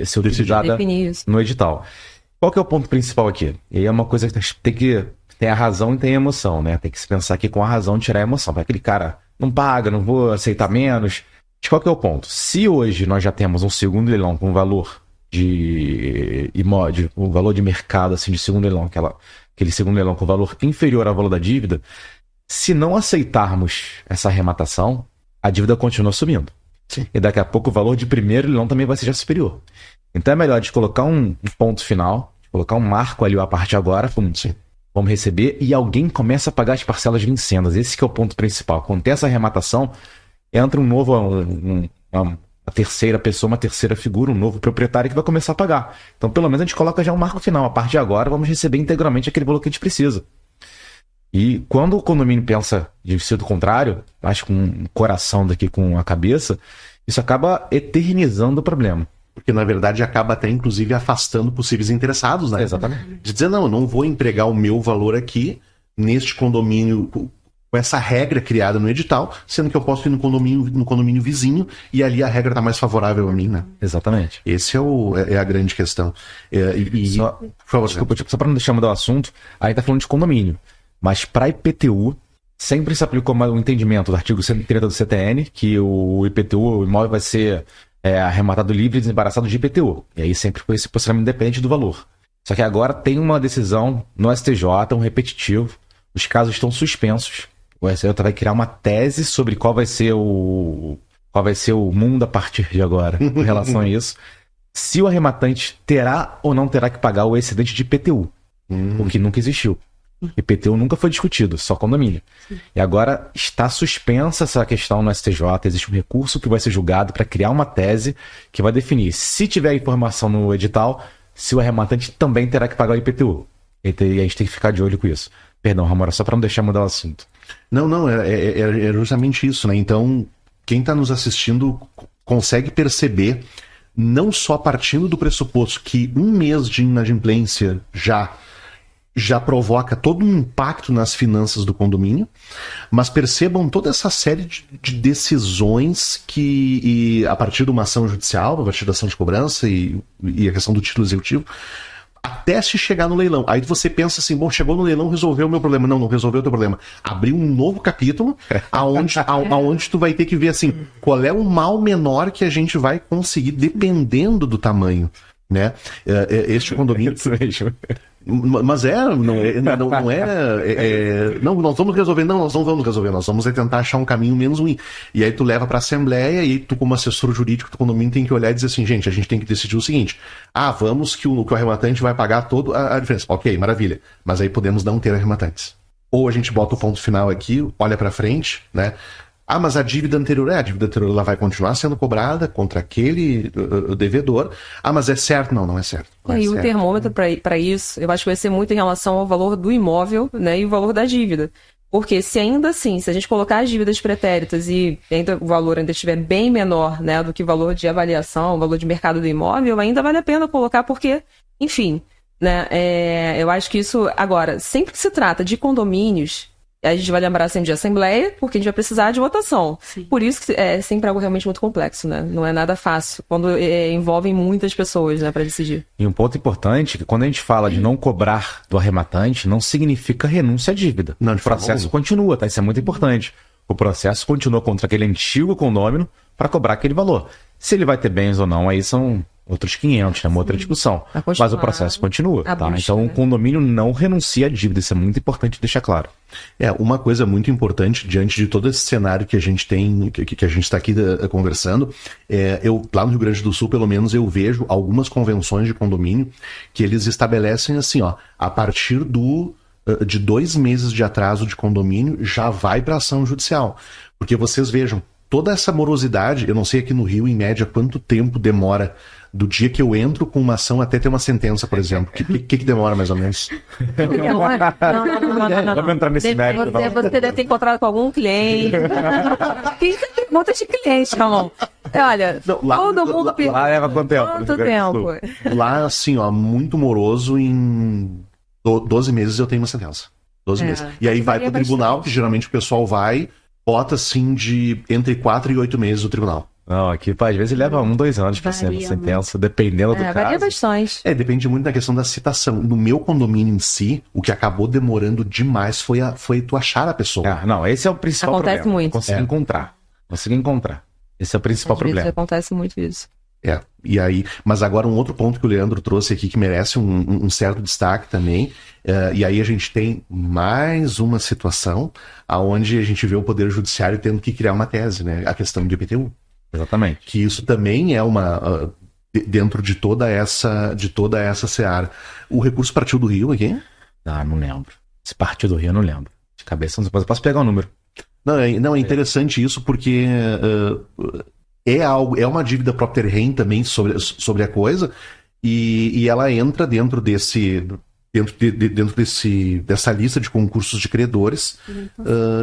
ser utilizada no edital. Qual que é o ponto principal aqui? E aí é uma coisa que tem a razão e tem a emoção, né? Tem que se pensar aqui com a razão e tirar a emoção. Vai aquele cara, não paga, não vou aceitar menos. Mas qual que é o ponto? Se hoje nós já temos um segundo leilão com valor o valor de mercado assim, de segundo leilão, aquele segundo leilão com valor inferior ao valor da dívida, se não aceitarmos essa arrematação, a dívida continua subindo. Sim. E daqui a pouco o valor de primeiro leilão também vai ser já superior. Então é melhor de colocar um ponto final, de colocar um marco ali a partir de agora, vamos receber, e alguém começa a pagar as parcelas vincendas. Esse que é o ponto principal. Quando tem essa arrematação, entra uma terceira pessoa, uma terceira figura, um novo proprietário que vai começar a pagar. Então, pelo menos a gente coloca já um marco final. A partir de agora, vamos receber integralmente aquele valor que a gente precisa. E quando o condomínio pensa de ser do contrário, acho com o coração daqui com a cabeça, isso acaba eternizando o problema. Porque, na verdade, acaba até, inclusive, afastando possíveis interessados, né? Exatamente. De dizer, não, eu não vou empregar o meu valor aqui, neste condomínio, com essa regra criada no edital, sendo que eu posso ir no condomínio vizinho e ali a regra está mais favorável a mim, né? Exatamente. Esse é a grande questão. Só para não deixar mudar o assunto, aí tá falando de condomínio. Mas para IPTU, sempre se aplicou o entendimento do artigo 130 do CTN, que o IPTU, o imóvel vai ser arrematado livre e desembaraçado de IPTU. E aí sempre foi esse posicionamento independente do valor. Só que agora tem uma decisão no STJ, um repetitivo, os casos estão suspensos. O STJ vai criar uma tese sobre qual vai ser o mundo a partir de agora em relação a isso. Se o arrematante terá ou não terá que pagar o excedente de IPTU, o que nunca existiu. IPTU nunca foi discutido, só condomínio. E agora está suspensa essa questão no STJ, existe um recurso que vai ser julgado para criar uma tese que vai definir, se tiver informação no edital, se o arrematante também terá que pagar o IPTU. E a gente tem que ficar de olho com isso. Perdão, Ramora, só para não deixar mudar o assunto. Não, é justamente isso, né? Então, quem está nos assistindo consegue perceber, não só partindo do pressuposto que um mês de inadimplência já provoca todo um impacto nas finanças do condomínio, mas percebam toda essa série de decisões que, a partir de uma ação judicial, a partir da ação de cobrança e a questão do título executivo, até se chegar no leilão. Aí você pensa assim, bom, chegou no leilão, resolveu o meu problema. Não resolveu o teu problema. Abriu um novo capítulo, aonde tu vai ter que ver assim, qual é o mal menor que a gente vai conseguir, dependendo do tamanho, né? Este condomínio... Mas nós vamos resolver, nós não vamos resolver, nós vamos tentar achar um caminho menos ruim. E aí tu leva pra assembleia e aí tu, como assessor jurídico do condomínio, tem que olhar e dizer assim, gente, a gente tem que decidir o seguinte, vamos que o arrematante vai pagar toda a diferença. Ok, maravilha, mas aí podemos não ter arrematantes. Ou a gente bota o ponto final aqui, olha pra frente, né? Mas a dívida anterior ela vai continuar sendo cobrada contra aquele devedor. Mas é certo? Não é certo. E o termômetro para isso, eu acho que vai ser muito em relação ao valor do imóvel, né, e o valor da dívida. Porque se ainda assim, se a gente colocar as dívidas pretéritas e o valor ainda estiver bem menor, né, do que o valor de avaliação, o valor de mercado do imóvel, ainda vale a pena colocar porque, enfim, né, eu acho que isso, agora, sempre que se trata de condomínios, a gente vai lembrar sempre de assembleia, porque a gente vai precisar de votação. Sim. Por isso que é sempre algo realmente muito complexo, né? Não é nada fácil, quando envolvem muitas pessoas, né, para decidir. E um ponto importante, que quando a gente fala de não cobrar do arrematante, não significa renúncia à dívida. Não, o processo continua, tá? Isso é muito importante. O processo continua contra aquele antigo condômino para cobrar aquele valor. Se ele vai ter bens ou não, aí são outros 500, é uma outra discussão. Mas o processo continua, tá? Então o condomínio não renuncia à dívida, isso é muito importante deixar claro. Uma coisa muito importante diante de todo esse cenário que a gente tem, que a gente está aqui conversando, eu lá no Rio Grande do Sul, pelo menos, eu vejo algumas convenções de condomínio que eles estabelecem assim, a partir de 2 meses de atraso de condomínio, já vai para ação judicial. Porque vocês vejam, toda essa morosidade, eu não sei aqui no Rio, em média, quanto tempo demora do dia que eu entro com uma ação até ter uma sentença, por exemplo. O que demora mais ou menos? Não. Vamos entrar nesse mérito. Você deve ter encontrado com algum cliente. Tem muitas de clientes, Ramon. Olha, Não, lá- todo mundo... Lá leva quanto tempo? Quanto tempo? Lá, assim, ó, muito moroso, em 12 meses eu tenho uma sentença. 12 meses. E aí vai pro Varia tribunal, bastante. que geralmente o pessoal vai, bota assim de entre 4 e 8 meses o tribunal. Não, aqui às vezes leva 1, 2 anos pra ser Varia sentença, dependendo do Varia caso. bastante. Depende muito da questão da citação. No meu condomínio em si, o que acabou demorando demais foi tu achar a pessoa. Não, esse é o principal Acontece problema. muito. Conseguir encontrar. Esse é o principal Às vezes problema. acontece muito isso. E aí, mas agora um outro ponto que o Leandro trouxe aqui que merece um certo destaque também, e aí a gente tem mais uma situação onde a gente vê o Poder Judiciário tendo que criar uma tese, né? A questão de IPTU. Exatamente. Que isso também é uma dentro de toda essa seara. O recurso partiu do Rio aqui? Não lembro. Se partiu do Rio, eu não lembro. De cabeça, não posso pegar o número. Não, é interessante isso porque é uma dívida própria terreno também sobre a coisa e ela entra dentro dessa lista de concursos de credores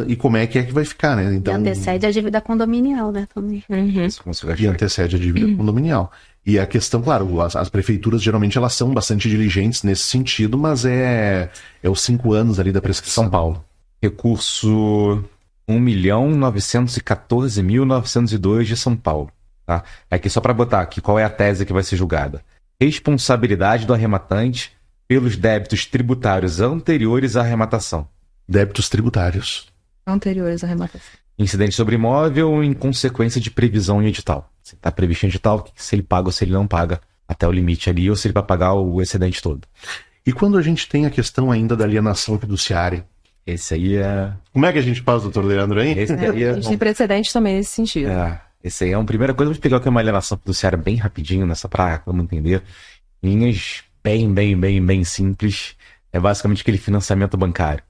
e como é que vai ficar, né? Então, E antecede a dívida condominial, né? Também. Isso, como se eu e antecede a dívida condominial. E a questão, claro, as prefeituras geralmente elas são bastante diligentes nesse sentido, mas é os 5 anos ali da prescrição. São Paulo. Recurso 1.914.902 de São Paulo. Tá? Aqui só para botar aqui qual é a tese que vai ser julgada. Responsabilidade do arrematante pelos débitos tributários anteriores à arrematação. Débitos tributários. Anteriores à arrematação. Incidente sobre imóvel em consequência de previsão em edital. Se está previsto em edital, se ele paga ou se ele não paga até o limite ali, ou se ele vai pagar o excedente todo. E quando a gente tem a questão ainda da alienação fiduciária? Esse aí é... Como é que a gente faz, doutor Leandro, hein? Esse aí A é... gente tem precedente também nesse sentido. Esse aí é uma primeira coisa. Vamos pegar o que é uma alienação fiduciária bem rapidinho nessa praia, vamos entender. Linhas bem simples. É basicamente aquele financiamento bancário.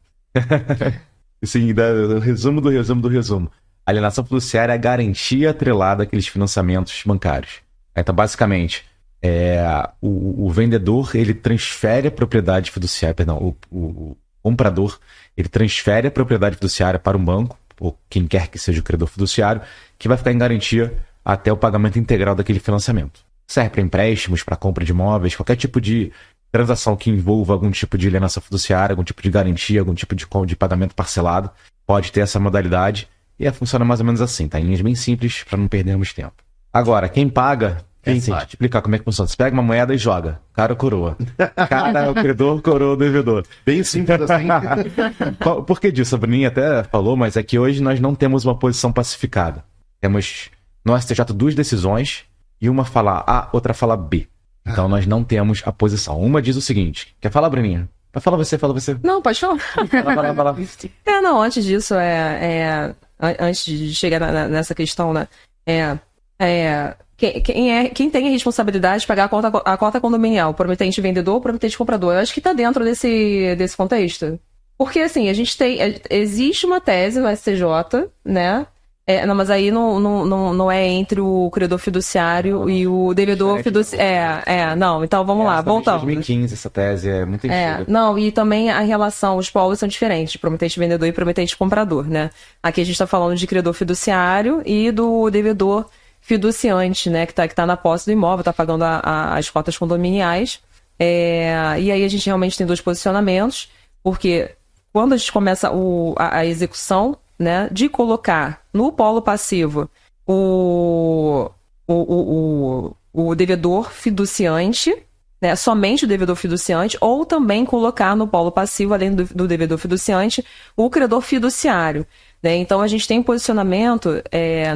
Assim, resumo do resumo. A alienação fiduciária é a garantia atrelada àqueles financiamentos bancários. Então, basicamente, o vendedor, ele transfere a propriedade fiduciária, perdão, o comprador, ele transfere a propriedade fiduciária para um banco, ou quem quer que seja o credor fiduciário, que vai ficar em garantia até o pagamento integral daquele financiamento. Serve para empréstimos, para compra de imóveis, qualquer tipo de transação que envolva algum tipo de alienação fiduciária, algum tipo de garantia, algum tipo de pagamento parcelado, pode ter essa modalidade e funciona mais ou menos assim, tá? Em linhas bem simples, para não perdermos tempo. Agora, quem paga, deixa eu te explicar como é que funciona. Você pega uma moeda e joga, cara ou coroa. Cara é o credor, coroa o devedor. Bem simples assim. Por que disso? A Bruninha até falou, mas é que hoje nós não temos uma posição pacificada. Temos no STJ 2 decisões e uma fala A, outra fala B. Então nós não temos a posição. Uma diz o seguinte, quer falar, Bruninha? Fala você. Não, pode falar. Fala. Não, antes disso, antes de chegar nessa questão, né? Quem tem a responsabilidade de pagar a cota condominial? Promitente vendedor ou promitente comprador? Eu acho que está dentro desse contexto. Porque, assim, a gente existe uma tese no STJ, né? Não, mas aí não é entre o credor fiduciário e o devedor fiduciário. Não, então vamos lá, voltando. 2015 essa tese é muito antiga. Não, e também a relação, os polos são diferentes, promitente vendedor e promitente comprador, né? Aqui a gente está falando de credor fiduciário e do devedor fiduciante, né? Que tá na posse do imóvel, tá pagando as cotas condominiais. E aí a gente realmente tem dois posicionamentos, porque quando a gente começa a execução, né, de colocar no polo passivo o devedor fiduciante, né, somente o devedor fiduciante, ou também colocar no polo passivo, além do devedor fiduciante, o credor fiduciário. Né? Então a gente tem um posicionamento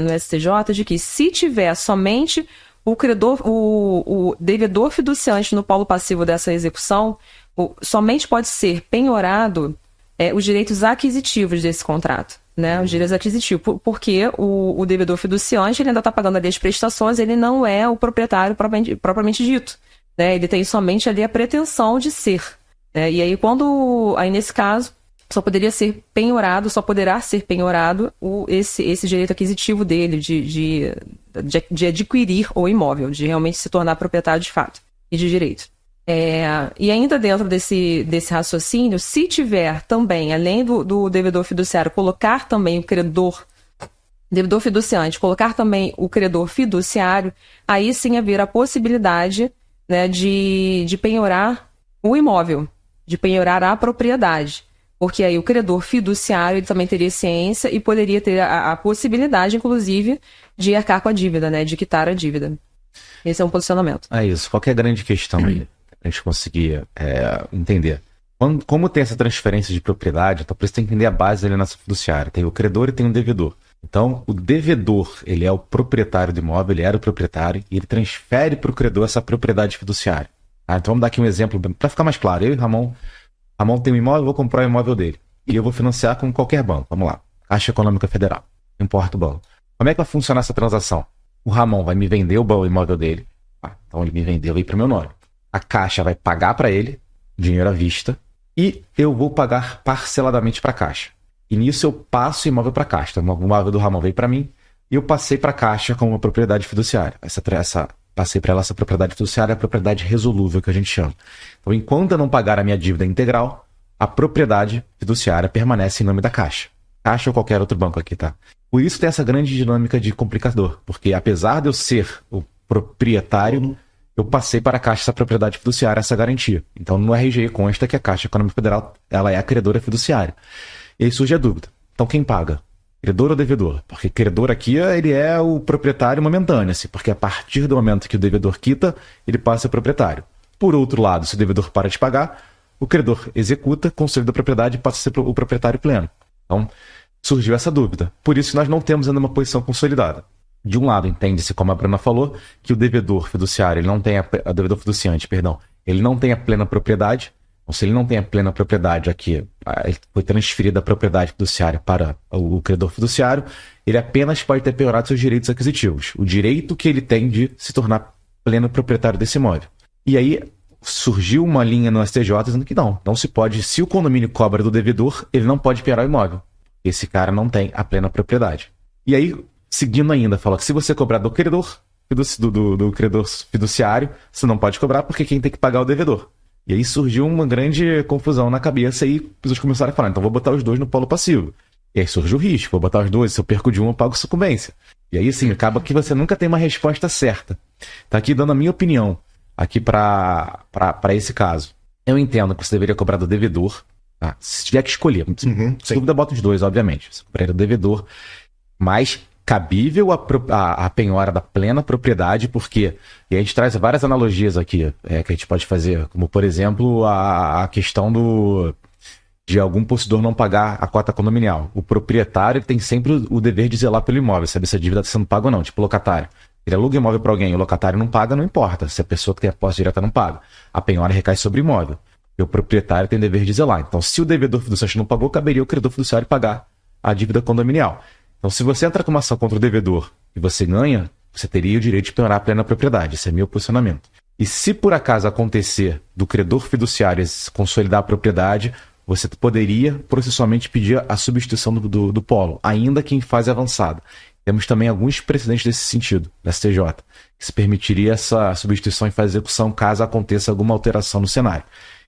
no STJ de que se tiver somente o devedor fiduciante no polo passivo dessa execução, somente pode ser penhorado os direitos aquisitivos desse contrato. Né, os direitos aquisitivos, porque o devedor fiduciante ele ainda está pagando ali as prestações, ele não é o proprietário propriamente dito. Né, ele tem somente ali a pretensão de ser. Né, e aí, nesse caso, só poderia ser penhorado, só poderá ser penhorado esse direito aquisitivo dele de adquirir o imóvel, de realmente se tornar proprietário de fato e de direito. E ainda dentro desse raciocínio, se tiver também, além do devedor fiduciário, colocar também o devedor fiduciante, colocar também o credor fiduciário, aí sim haver a possibilidade, né, de penhorar o imóvel, de penhorar a propriedade. Porque aí o credor fiduciário ele também teria ciência e poderia ter a possibilidade, inclusive, de arcar com a dívida, né? De quitar a dívida. Esse é um posicionamento. É isso. Qual que é a grande questão aí? A gente conseguir entender. Como tem essa transferência de propriedade, então por isso tem que entender a base da alienação fiduciária. Tem o credor e tem o devedor. Então, o devedor, ele é o proprietário do imóvel, ele era o proprietário, e ele transfere para o credor essa propriedade fiduciária. Então vamos dar aqui um exemplo, para ficar mais claro. Eu e Ramon tem um imóvel, eu vou comprar o imóvel dele. E eu vou financiar com qualquer banco. Vamos lá. Caixa Econômica Federal. Não importa o banco. Como é que vai funcionar essa transação? O Ramon vai me vender o imóvel dele. Então ele me vendeu aí para o meu nome. A Caixa vai pagar para ele, dinheiro à vista, e eu vou pagar parceladamente para a Caixa. E nisso eu passo o imóvel para a Caixa. Então, o imóvel do Ramon veio para mim e eu passei para a Caixa como uma propriedade fiduciária. Passei para ela essa propriedade fiduciária, a propriedade resolúvel que a gente chama. Então, enquanto eu não pagar a minha dívida integral, a propriedade fiduciária permanece em nome da Caixa. Caixa ou qualquer outro banco aqui, tá? Por isso tem essa grande dinâmica de complicador, porque apesar de eu ser o proprietário, eu passei para a Caixa essa propriedade fiduciária, essa garantia. Então, no RGE consta que a Caixa Econômica Federal ela é a credora fiduciária. E aí surge a dúvida. Então, quem paga? Credor ou devedor? Porque credor aqui, ele é o proprietário momentâneo, assim, porque a partir do momento que o devedor quita, ele passa a ser proprietário. Por outro lado, se o devedor para de pagar, o credor executa, consolida a propriedade e passa a ser o proprietário pleno. Então, surgiu essa dúvida. Por isso, nós não temos ainda uma posição consolidada. De um lado, entende-se, como a Bruna falou, que o devedor fiduciário, ele não tem devedor fiduciante, ele não tem a plena propriedade. Então, se ele não tem a plena propriedade aqui, foi transferida a propriedade fiduciária para o credor fiduciário, ele apenas pode ter penhorado seus direitos aquisitivos. O direito que ele tem de se tornar pleno proprietário desse imóvel. E aí surgiu uma linha no STJ dizendo que não se pode, se o condomínio cobra do devedor, ele não pode penhorar o imóvel. Esse cara não tem a plena propriedade. E aí, seguindo ainda, fala que se você cobrar do credor, do credor fiduciário, você não pode cobrar porque quem tem que pagar é o devedor. E aí surgiu uma grande confusão na cabeça e as pessoas começaram a falar, então vou botar os dois no polo passivo. E aí surge o risco, vou botar os dois, se eu perco de um, eu pago sucumbência. E aí, assim, acaba que você nunca tem uma resposta certa. Tá aqui dando a minha opinião, aqui para esse caso. Eu entendo que você deveria cobrar do devedor, tá? Se tiver que escolher. Se dúvida, bota os dois, obviamente. Você cobraria do devedor, mas cabível a penhora da plena propriedade, porque, e a gente traz várias analogias aqui, que a gente pode fazer, como, por exemplo, a questão de algum possuidor não pagar a cota condominial. O proprietário tem sempre o dever de zelar pelo imóvel, saber se a dívida está sendo paga ou não, tipo locatário. Ele aluga imóvel para alguém, o locatário não paga, não importa. Se a pessoa que tem a posse direta não paga. A penhora recai sobre o imóvel. E o proprietário tem o dever de zelar. Então, se o devedor fiduciário não pagou, caberia o credor fiduciário pagar a dívida condominial. Então, se você entra com uma ação contra o devedor e você ganha, você teria o direito de penhorar a plena propriedade. Esse é meu posicionamento. E se por acaso acontecer do credor fiduciário consolidar a propriedade, você poderia processualmente pedir a substituição do polo, ainda que em fase avançada. Temos também alguns precedentes desse sentido, da STJ, que se permitiria essa substituição em fase de execução caso aconteça alguma alteração no cenário.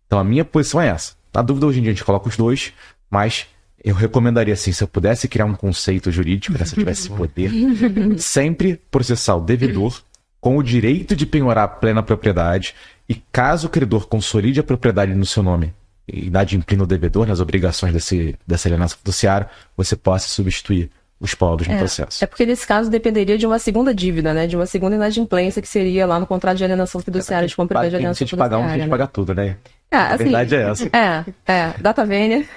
Então a minha posição é essa. Na dúvida, hoje em dia a gente coloca os dois, mas eu recomendaria, assim, se eu pudesse criar um conceito jurídico, se eu tivesse poder, sempre processar o devedor com o direito de penhorar a plena propriedade e caso o credor consolide a propriedade no seu nome e inadimplir o devedor nas obrigações dessa alienação fiduciária, você possa substituir os polos no processo. É porque nesse caso dependeria de uma segunda dívida, né? De uma segunda inadimplência que seria lá no contrato de alienação fiduciária de compra de alienação fiduciária. Pagar um, tem que pagar tudo, né? Assim, a verdade é essa. Data vênia,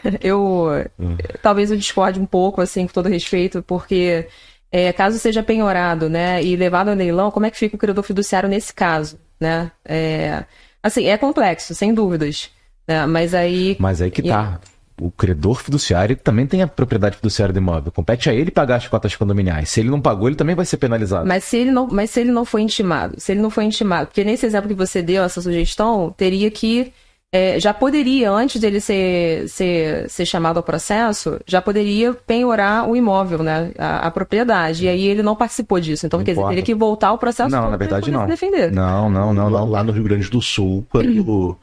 talvez eu discorde um pouco, assim, com todo respeito, porque caso seja penhorado, né, e levado a leilão, como é que fica o credor fiduciário nesse caso, né? Assim, é complexo, sem dúvidas, né? Mas aí que tá. O credor fiduciário também tem a propriedade fiduciária do imóvel. Compete a ele pagar as cotas condominiais. Se ele não pagou, ele também vai ser penalizado. Mas se ele não foi intimado, porque nesse exemplo que você deu, essa sugestão, teria que já poderia, antes dele ser chamado ao processo, já poderia penhorar o imóvel, né? A propriedade. E aí ele não participou disso. Então, quer dizer, teria que voltar ao processo Não, todo na verdade pra não. se defender. Não. Lá no Rio Grande do Sul, quando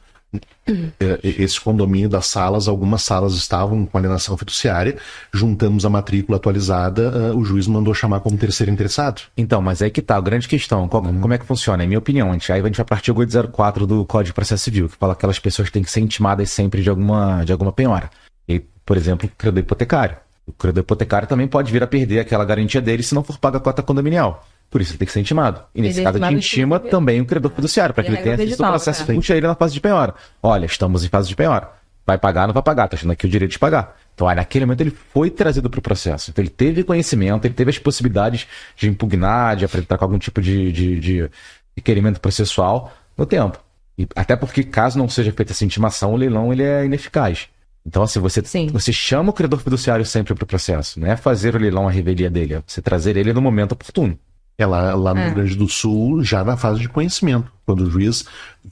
esse condomínio das salas, algumas salas estavam com alienação fiduciária, juntamos a matrícula atualizada, o juiz mandou chamar como terceiro interessado. Então, mas aí que tá, a grande questão, como é que funciona? Em minha opinião, aí a gente vai partir do 804 do Código de Processo Civil, que fala que aquelas pessoas têm que ser intimadas sempre de alguma penhora. E, por exemplo, o credor hipotecário. O credor hipotecário também pode vir a perder aquela garantia dele se não for paga a cota condominial. Por isso ele tem que ser intimado. E nesse caso a gente intima também o credor fiduciário, para que ele tenha acesso ao processo e puxe ele na fase de penhora. Olha, estamos em fase de penhora. Vai pagar, não vai pagar, tá achando aqui o direito de pagar. Então, aí, naquele momento ele foi trazido para o processo. Então ele teve conhecimento, ele teve as possibilidades de impugnar, de apresentar com algum tipo de requerimento processual no tempo. E até porque, caso não seja feita essa intimação, o leilão ele é ineficaz. Então, assim, você chama o credor fiduciário sempre para o processo. Não é fazer o leilão a revelia dele, é você trazer ele no momento oportuno. Lá no Rio Grande do Sul, já na fase de conhecimento. Quando o juiz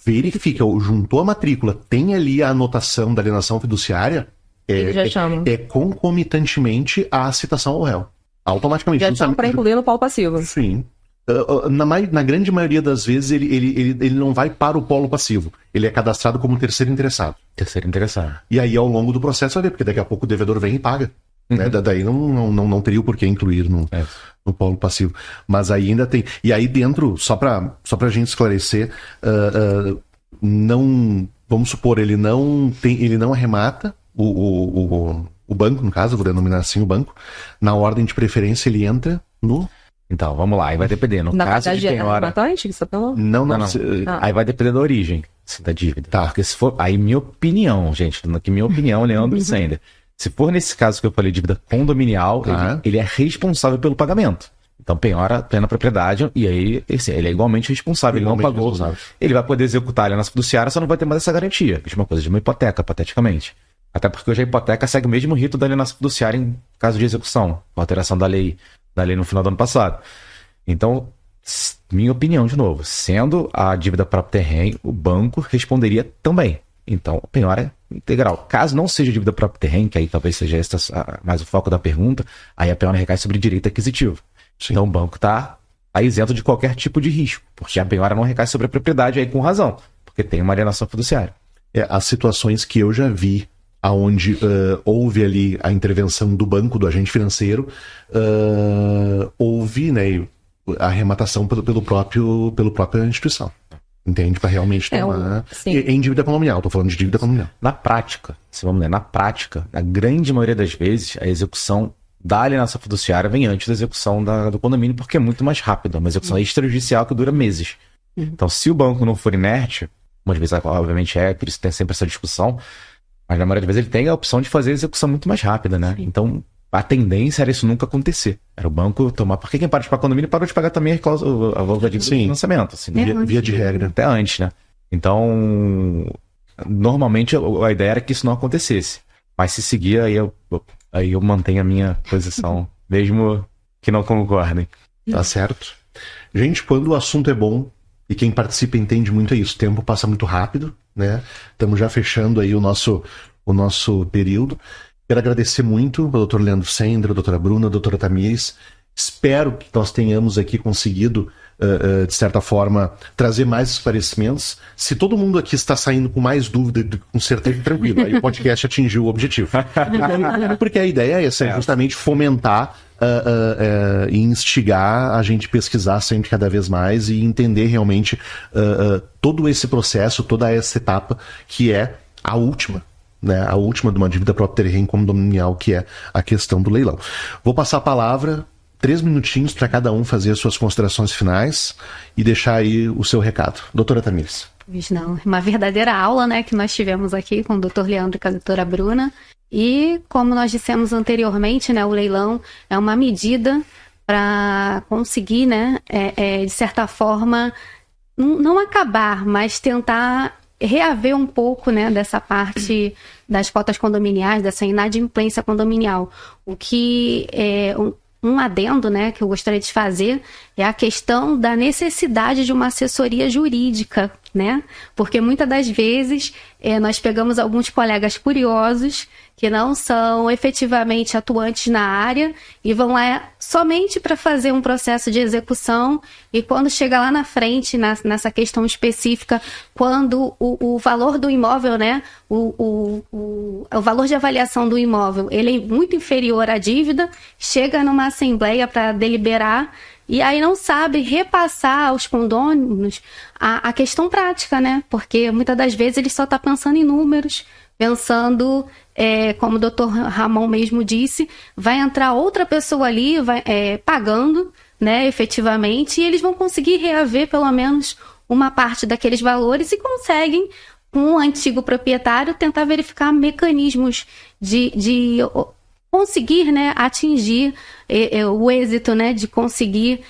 verifica, juntou a matrícula, tem ali a anotação da alienação fiduciária, ele já chama. É concomitantemente à citação ao réu. Automaticamente. Já chama para incluir no polo passivo. Sim. Na grande maioria das vezes, ele não vai para o polo passivo. Ele é cadastrado como terceiro interessado. Terceiro interessado. E aí, ao longo do processo, vai ver, porque daqui a pouco o devedor vem e paga. Né? Daí não teria o porquê incluir no polo passivo. Mas aí ainda tem. E aí dentro, só pra gente esclarecer, vamos supor, ele não arremata o banco, no caso, vou denominar assim o banco, na ordem de preferência ele entra no... Então, vamos lá, aí vai depender. No caso de penhora... Não. Aí vai depender da origem da dívida. Tá. Porque se for... Aí minha opinião, gente, aqui minha opinião, Leandro Sender. Se for nesse caso que eu falei, dívida condominial, ele é responsável pelo pagamento. Então, penhora plena propriedade, e aí ele é igualmente responsável, ele não pagou. Ele vai poder executar a alienação fiduciária, só não vai ter mais essa garantia. Mesma coisa de uma hipoteca, hipoteticamente. Até porque hoje a hipoteca segue o mesmo rito da alienação fiduciária em caso de execução, com a alteração da lei no final do ano passado. Então, minha opinião, de novo, sendo a dívida próprio terreno, o banco responderia também. Então, a penhora é integral. Caso não seja dívida próprio terreno, que aí talvez seja mais o foco da pergunta, aí a penhora recai sobre direito aquisitivo. Sim. Então, o banco está isento de qualquer tipo de risco, porque a penhora não recai sobre a propriedade, aí com razão, porque tem uma alienação fiduciária. As situações que eu já vi, onde houve ali a intervenção do banco, do agente financeiro, houve, né, a arrematação pela própria instituição. Entende? Para realmente tomar... em dívida condominial, estou falando de dívida condominial. Na prática, na grande maioria das vezes, a execução da alienação fiduciária vem antes da execução do condomínio, porque é muito mais rápido. É uma execução extrajudicial que dura meses. Então, se o banco não for inerte, umas vezes, obviamente, por isso tem sempre essa discussão, mas na maioria das vezes ele tem a opção de fazer a execução muito mais rápida, né? Sim. Então, a tendência era isso nunca acontecer. Era o banco tomar... Porque quem para de pagar condomínio parou de pagar também a válvula de financiamento. Assim, via de regra. Até antes, né? Então, normalmente a ideia era que isso não acontecesse. Mas se seguir, aí eu mantenho a minha posição, mesmo que não concordem. Tá certo. Gente, quando o assunto é bom, e quem participa entende muito isso, o tempo passa muito rápido, né? Estamos já fechando aí o nosso período. Quero agradecer muito ao Dr. Leandro Sender, a doutora Bruna, a doutora Tamires. Espero que nós tenhamos aqui conseguido, de certa forma, trazer mais esclarecimentos. Se todo mundo aqui está saindo com mais dúvida, com certeza, tranquilo. Aí o podcast atingiu o objetivo. Porque a ideia é essa, é justamente fomentar e instigar a gente pesquisar sempre cada vez mais e entender realmente todo esse processo, toda essa etapa que é a última. Né, a última de uma dívida própria terreno condominial, que é a questão do leilão. Vou passar a palavra, 3 minutinhos para cada um fazer as suas considerações finais e deixar aí o seu recado. Doutora Tamires. Não, uma verdadeira aula, né, que nós tivemos aqui com o Dr. Leandro e com a doutora Bruna. E como nós dissemos anteriormente, né, o leilão é uma medida para conseguir, né, de certa forma, não acabar, mas tentar reaver um pouco, né, dessa parte das cotas condominiais, dessa inadimplência condominial. O que é um adendo, né, que eu gostaria de fazer é a questão da necessidade de uma assessoria jurídica, né? Porque muitas das vezes nós pegamos alguns colegas curiosos que não são efetivamente atuantes na área e vão lá somente para fazer um processo de execução, e quando chega lá na frente, nessa questão específica, quando o valor do imóvel, né, o valor de avaliação do imóvel, ele é muito inferior à dívida, chega numa assembleia para deliberar, e aí não sabe repassar aos condôminos a questão prática, né? Porque muitas das vezes ele só está pensando em números, pensando, como o doutor Ramon mesmo disse, vai entrar outra pessoa ali pagando, né, efetivamente, e eles vão conseguir reaver pelo menos uma parte daqueles valores e conseguem, com o antigo proprietário, tentar verificar mecanismos de conseguir, né, atingir o êxito, né, de conseguir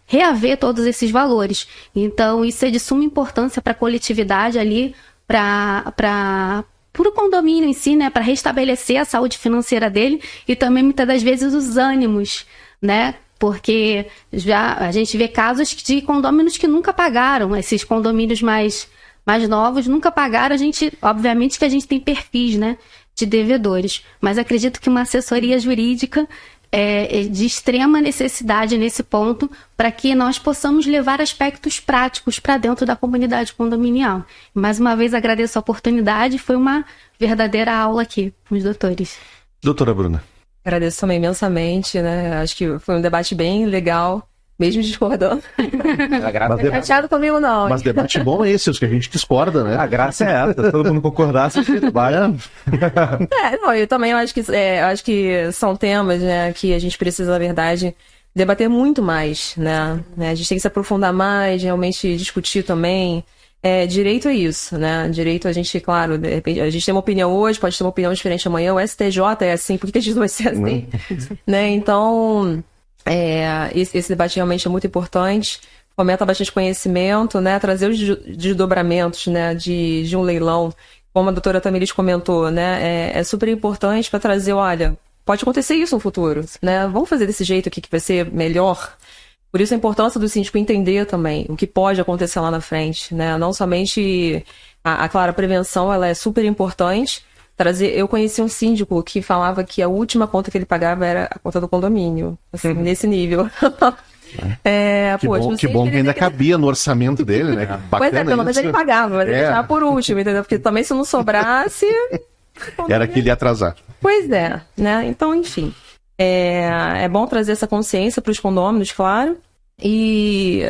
reaver todos esses valores. Então, isso é de suma importância para a coletividade ali, para o condomínio em si, né, para restabelecer a saúde financeira dele e também, muitas das vezes, os ânimos, né, porque já a gente vê casos de condôminos que nunca pagaram, esses condomínios mais novos nunca pagaram. Obviamente que a gente tem perfis, né, de devedores, mas acredito que uma assessoria jurídica é de extrema necessidade nesse ponto, para que nós possamos levar aspectos práticos para dentro da comunidade condominial. Mais uma vez agradeço a oportunidade, foi uma verdadeira aula aqui com os doutores. Doutora Bruna. Agradeço também imensamente, né? Acho que foi um debate bem legal, mesmo discordando. Chateado comigo, não. Mas debate bom é esse, os que a gente discorda, né? A graça é essa, se todo mundo concordasse, trabalha. Não, eu também acho que são temas, né, que a gente precisa, na verdade, debater muito mais, né? A gente tem que se aprofundar mais, realmente discutir também. Direito é isso, né? Direito, a gente, claro, de repente, a gente tem uma opinião hoje, pode ter uma opinião diferente amanhã, o STJ é assim, por que a gente não vai ser assim? Né? Então, esse debate realmente é muito importante, fomenta bastante conhecimento, né? Trazer os desdobramentos, né, de um leilão, como a doutora Tamiris comentou, né? É super importante para trazer, olha, pode acontecer isso no futuro, né? Vamos fazer desse jeito aqui que vai ser melhor. Por isso a importância do síndico entender também o que pode acontecer lá na frente, né? Não somente claro, a prevenção, ela é super importante. Eu conheci um síndico que falava que a última conta que ele pagava era a conta do condomínio, assim, nesse nível. Que bom que ainda cabia no orçamento dele, né? Pois pelo menos ele pagava, mas ele deixava por último, entendeu? Porque também se não sobrasse... Era que ele ia atrasar. Pois é, né? Então, enfim. É bom trazer essa consciência para os condôminos, claro. E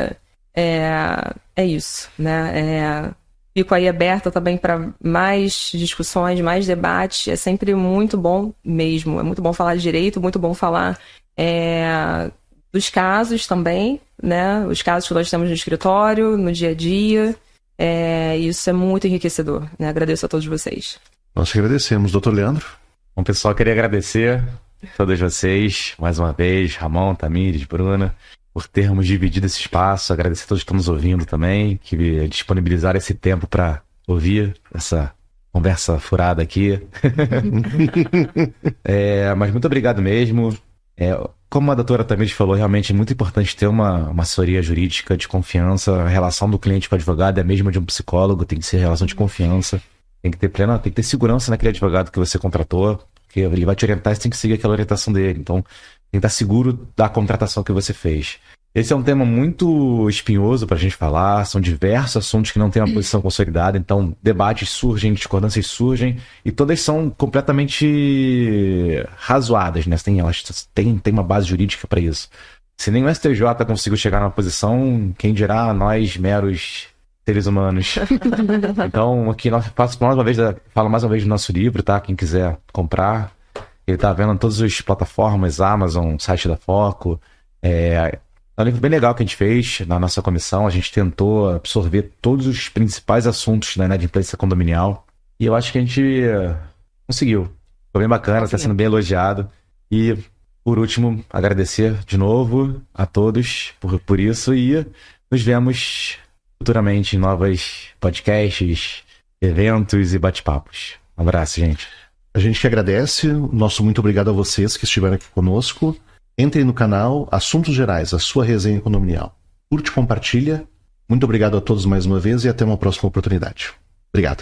é isso, né? Fico aí aberta também para mais discussões, mais debates. É sempre muito bom mesmo. É muito bom falar de direito, muito bom falar dos casos também, né? Os casos que nós temos no escritório, no dia a dia. Isso é muito enriquecedor, né? Agradeço a todos vocês. Nós que agradecemos. Doutor Leandro? Bom, pessoal, queria agradecer a todos vocês, mais uma vez, Ramon, Tamires, Bruna, por termos dividido esse espaço. Agradecer a todos que estão nos ouvindo também, que disponibilizaram esse tempo para ouvir essa conversa furada aqui. Mas muito obrigado mesmo. Como a doutora Tamires falou, realmente é muito importante ter uma assessoria jurídica de confiança. A relação do cliente com o advogado é a mesma de um psicólogo, tem que ser relação de confiança. Tem que ter segurança naquele advogado que você contratou, porque ele vai te orientar e você tem que seguir aquela orientação dele. Então, tem que estar seguro da contratação que você fez. Esse é um tema muito espinhoso para a gente falar, são diversos assuntos que não têm uma posição consolidada, então debates surgem, discordâncias surgem, e todas são completamente razoadas, né? Tem uma base jurídica para isso. Se nem o STJ conseguiu chegar numa posição, quem dirá nós, meros seres humanos. Então, aqui nós falo mais uma vez do nosso livro, tá? Quem quiser comprar, ele tá vendo em todas as plataformas, Amazon, site da Foco. É um livro bem legal que a gente fez na nossa comissão. A gente tentou absorver todos os principais assuntos da inadimplência condominial. E eu acho que a gente conseguiu. Ficou bem bacana, está sendo bem elogiado. E, por último, agradecer de novo a todos por isso. E nos vemos futuramente em novos podcasts, eventos e bate-papos. Um abraço, gente. A gente que agradece. Nosso muito obrigado a vocês que estiveram aqui conosco. Entre no canal Assuntos Gerais, a sua resenha condominial. Curte, compartilha. Muito obrigado a todos mais uma vez e até uma próxima oportunidade. Obrigado.